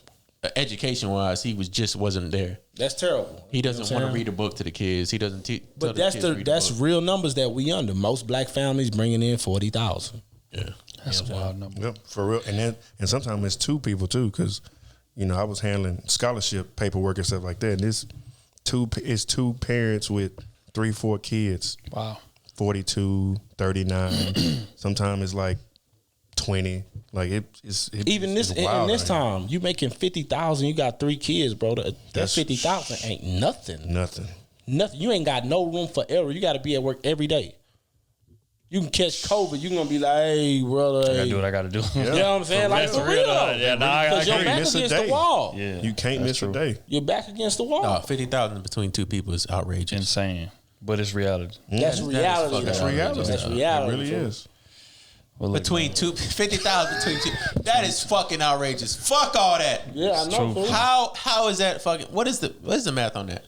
S4: Education wise, he wasn't there.
S3: That's terrible.
S4: He doesn't want to read a book to the kids. He doesn't teach.
S3: But that's real numbers that we under. Most black families bringing in 40,000.
S4: Yeah,
S2: that's a wild number.
S1: Yep, for real. And sometimes it's two people too, because I was handling scholarship paperwork and stuff like that. And it's two parents with 3-4 kids.
S2: Wow.
S1: 42, 39. Sometimes it's like 20. Like it's
S3: even this
S1: wild
S3: in this time, you making 50,000. You got 3 kids, bro. That 50,000 ain't nothing.
S1: Nothing.
S3: You ain't got no room for error. You got to be at work every day. You can catch COVID. You gonna be like, hey, brother.
S2: I gotta do what I gotta do.
S3: You know what I'm saying? Like for real.
S2: Yeah,
S3: because your back against the wall.
S2: Yeah,
S1: you can't miss a day.
S3: You're back against the wall.
S4: No, 50,000 between 2 people is outrageous,
S2: insane. But it's reality.
S3: That's reality.
S1: That's reality.
S3: That's reality.
S1: It really is.
S2: Well,
S4: between 50,000 between 2, that is fucking outrageous. Fuck all that.
S3: Yeah, I know.
S4: How is that fucking? What is the math on that?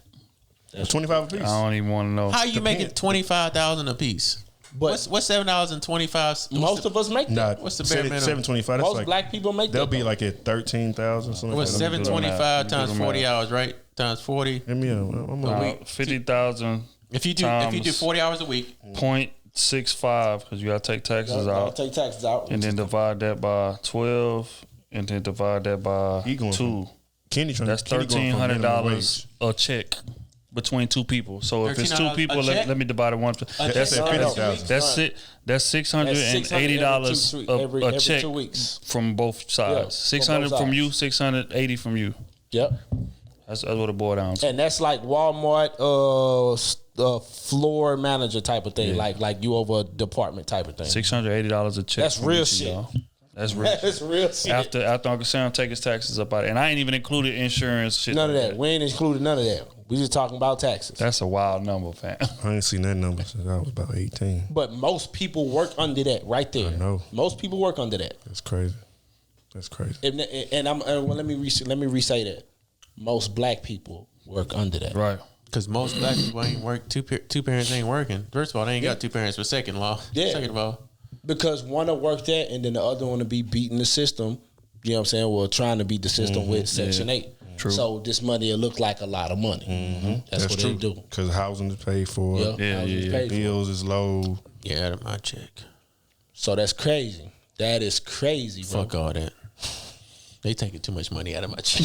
S1: It's 25 a piece.
S2: I don't even want to know.
S4: How you making 25,000 a piece? But what's $7.25?
S3: Most of us make that.
S4: What's the bare minimum?
S1: $7.25.
S3: Most
S1: like,
S3: black people make
S1: they'll
S3: that.
S1: They'll be like at 13,000. Something.
S4: What's $7.25 times 40 hours? Right, times 40.
S1: Let me. I'm
S2: 50,000.
S4: If you do 40 hours a week,
S2: 0.65 because you gotta take taxes out.
S3: Take taxes out,
S2: and then divide that by 12, and then divide that by 2.
S1: Kenny
S2: that's $1,300 a check. between two people. So if it's two
S4: $13
S2: people,
S4: a check?
S2: let me divide it one.
S1: That's at 50,000.
S2: That's $680
S3: every
S2: a check
S3: 2 weeks.
S2: from both sides.
S3: Yeah, from
S2: 600
S3: both
S2: from you,
S3: sides.
S2: 680 from you.
S3: Yep.
S2: That's what it boiled down to.
S3: And that's like Walmart, floor manager type of thing, like you over a department type of thing.
S2: $680 a check.
S3: That's
S2: from
S3: real
S2: each of
S3: shit.
S2: y'all. That's real.
S3: That's real shit.
S2: After Uncle Sam take his taxes up out, and I ain't even included insurance shit.
S3: None of
S2: like
S3: that. We ain't included none of that. We just talking about taxes.
S2: That's a wild number, fam.
S1: I ain't seen that number since I was about 18.
S3: But most people work under that right there.
S1: I know.
S3: Most people work under that.
S1: That's crazy. That's crazy.
S3: And let me re-say that. Most black people work under that.
S2: Right.
S4: Because most black people ain't work. Two parents ain't working. First of all, they ain't got two parents. But second of all,
S3: Because one will work that, and then the other one will be beating the system. You know what I'm saying? Well, trying to beat the system with Section 8.
S2: True.
S3: So this money will look like a lot of money. That's what
S1: true.
S3: they do.
S1: Because housing is paid for.
S2: Yeah.
S1: Bills is low.
S4: Yeah, out of my check.
S3: So that's crazy. That is crazy, bro.
S4: Fuck all that. They taking too much money out of my check.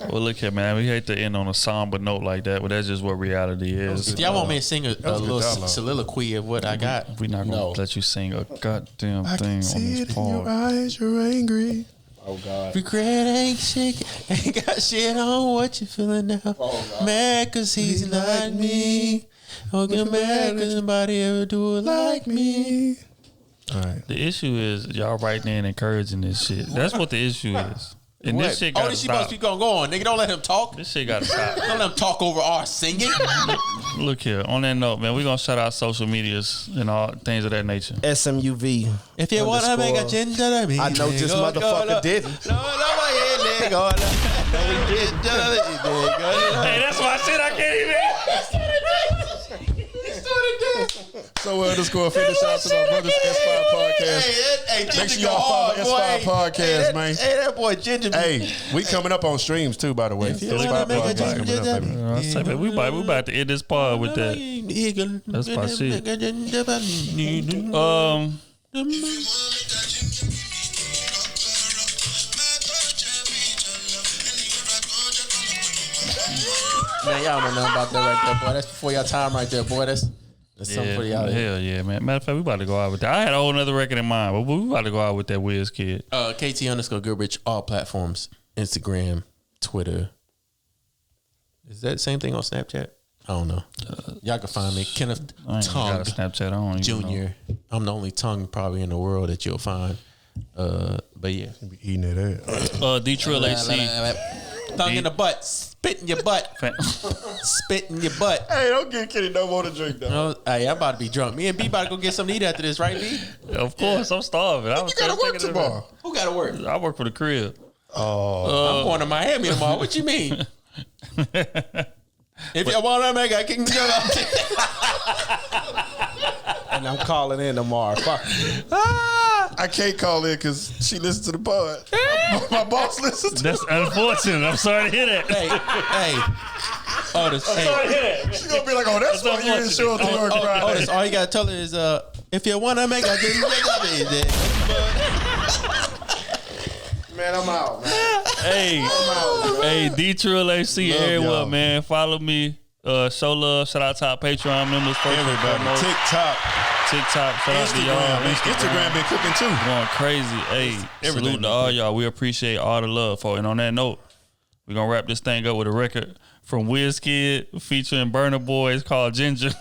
S2: Well, look here, man. We hate to end on a somber note like that, but that's just what reality is.
S4: Y'all want me to sing a little
S1: dialogue.
S4: soliloquy of what I got?
S2: We're not gonna let you sing a goddamn thing on this pod.
S1: eyes. You're angry.
S3: Oh, God.
S4: Regret ain't shit, ain't got shit on what you feeling now. Mad cause he's not me. Don't get mad cause nobody ever do it like me.
S1: All right.
S2: The issue is y'all writing in encouraging this shit. That's what the issue is. And this shit gotta
S4: this shit
S2: stop.
S4: must be gonna go on. Nigga, don't let him talk.
S2: This shit gotta stop.
S4: Don't let him talk over our singing.
S2: Look here. On that note, man, we're gonna shout out social medias and all things of that nature.
S3: SMUV.
S4: If you want to make a gender,
S3: I know this motherfucker didn't.
S2: Hey, that's my shit. I can't even.
S1: So underscore finish out to my brother's S5 podcast. Make sure y'all follow S5 podcast, man.
S4: Hey, that boy Ginger.
S1: Hey, we coming up on streams too, by the way.
S4: you
S1: S5
S4: wanna make a
S1: podcast coming up, baby.
S2: I say, man, we about to end this pod with that. That's my shit.
S4: Man, y'all don't know nothing about that right there, boy. That's before y'all time right there, boy. That's something for y'all.
S2: Hell yeah, man. Matter of fact, we about to go out with that. I had a whole nother record in mind, but we about to go out with that Wiz Kid.
S4: KT_Goodrich, all platforms. Instagram, Twitter. Is that the same thing on Snapchat? I don't know. Y'all can find me. Kenneth
S2: I ain't
S4: Tongue
S2: got a Snapchat. I don't even know.
S4: Jr. I'm the only tongue probably in the world that you'll find. But yeah.
S1: Be eating it at.
S2: D-Trill AC.
S4: Tongue in the butt. Spit in your butt. Spit in your butt.
S1: Hey, don't give Kenny no more to drink, though.
S4: Hey, I'm about to be drunk. Me and B about to go get something to eat after this, right, B?
S2: Of course, I'm starving.
S1: You gotta work tomorrow.
S4: Who got to work?
S2: I work for the crib.
S4: I'm going to Miami tomorrow. What you mean? If you want to make a king
S3: And I'm calling in tomorrow. Fuck.
S1: I can't call in because she listens to the pod. My boss listens to
S2: That's unfortunate. I'm sorry to hear that.
S4: Hey. Otis,
S1: She's going to be like, oh, that's why you didn't show up to work Friday.
S4: Otis, all you got to tell her is, if you want to make a king
S3: Man, I'm out, man.
S2: Hey, D-Trill AC, everyone,
S1: y'all.
S2: man. Follow me. Show love. Shout out to our Patreon members. First and
S1: Everybody.
S2: foremost.
S1: TikTok.
S2: TikTok. Shout out to y'all.
S1: Instagram been cooking too.
S2: Going crazy. Hey, salute to all y'all. We appreciate all the love for it. And on that note, we're going to wrap this thing up with a record from Wiz Kid featuring Burna Boy. It's called Ginger.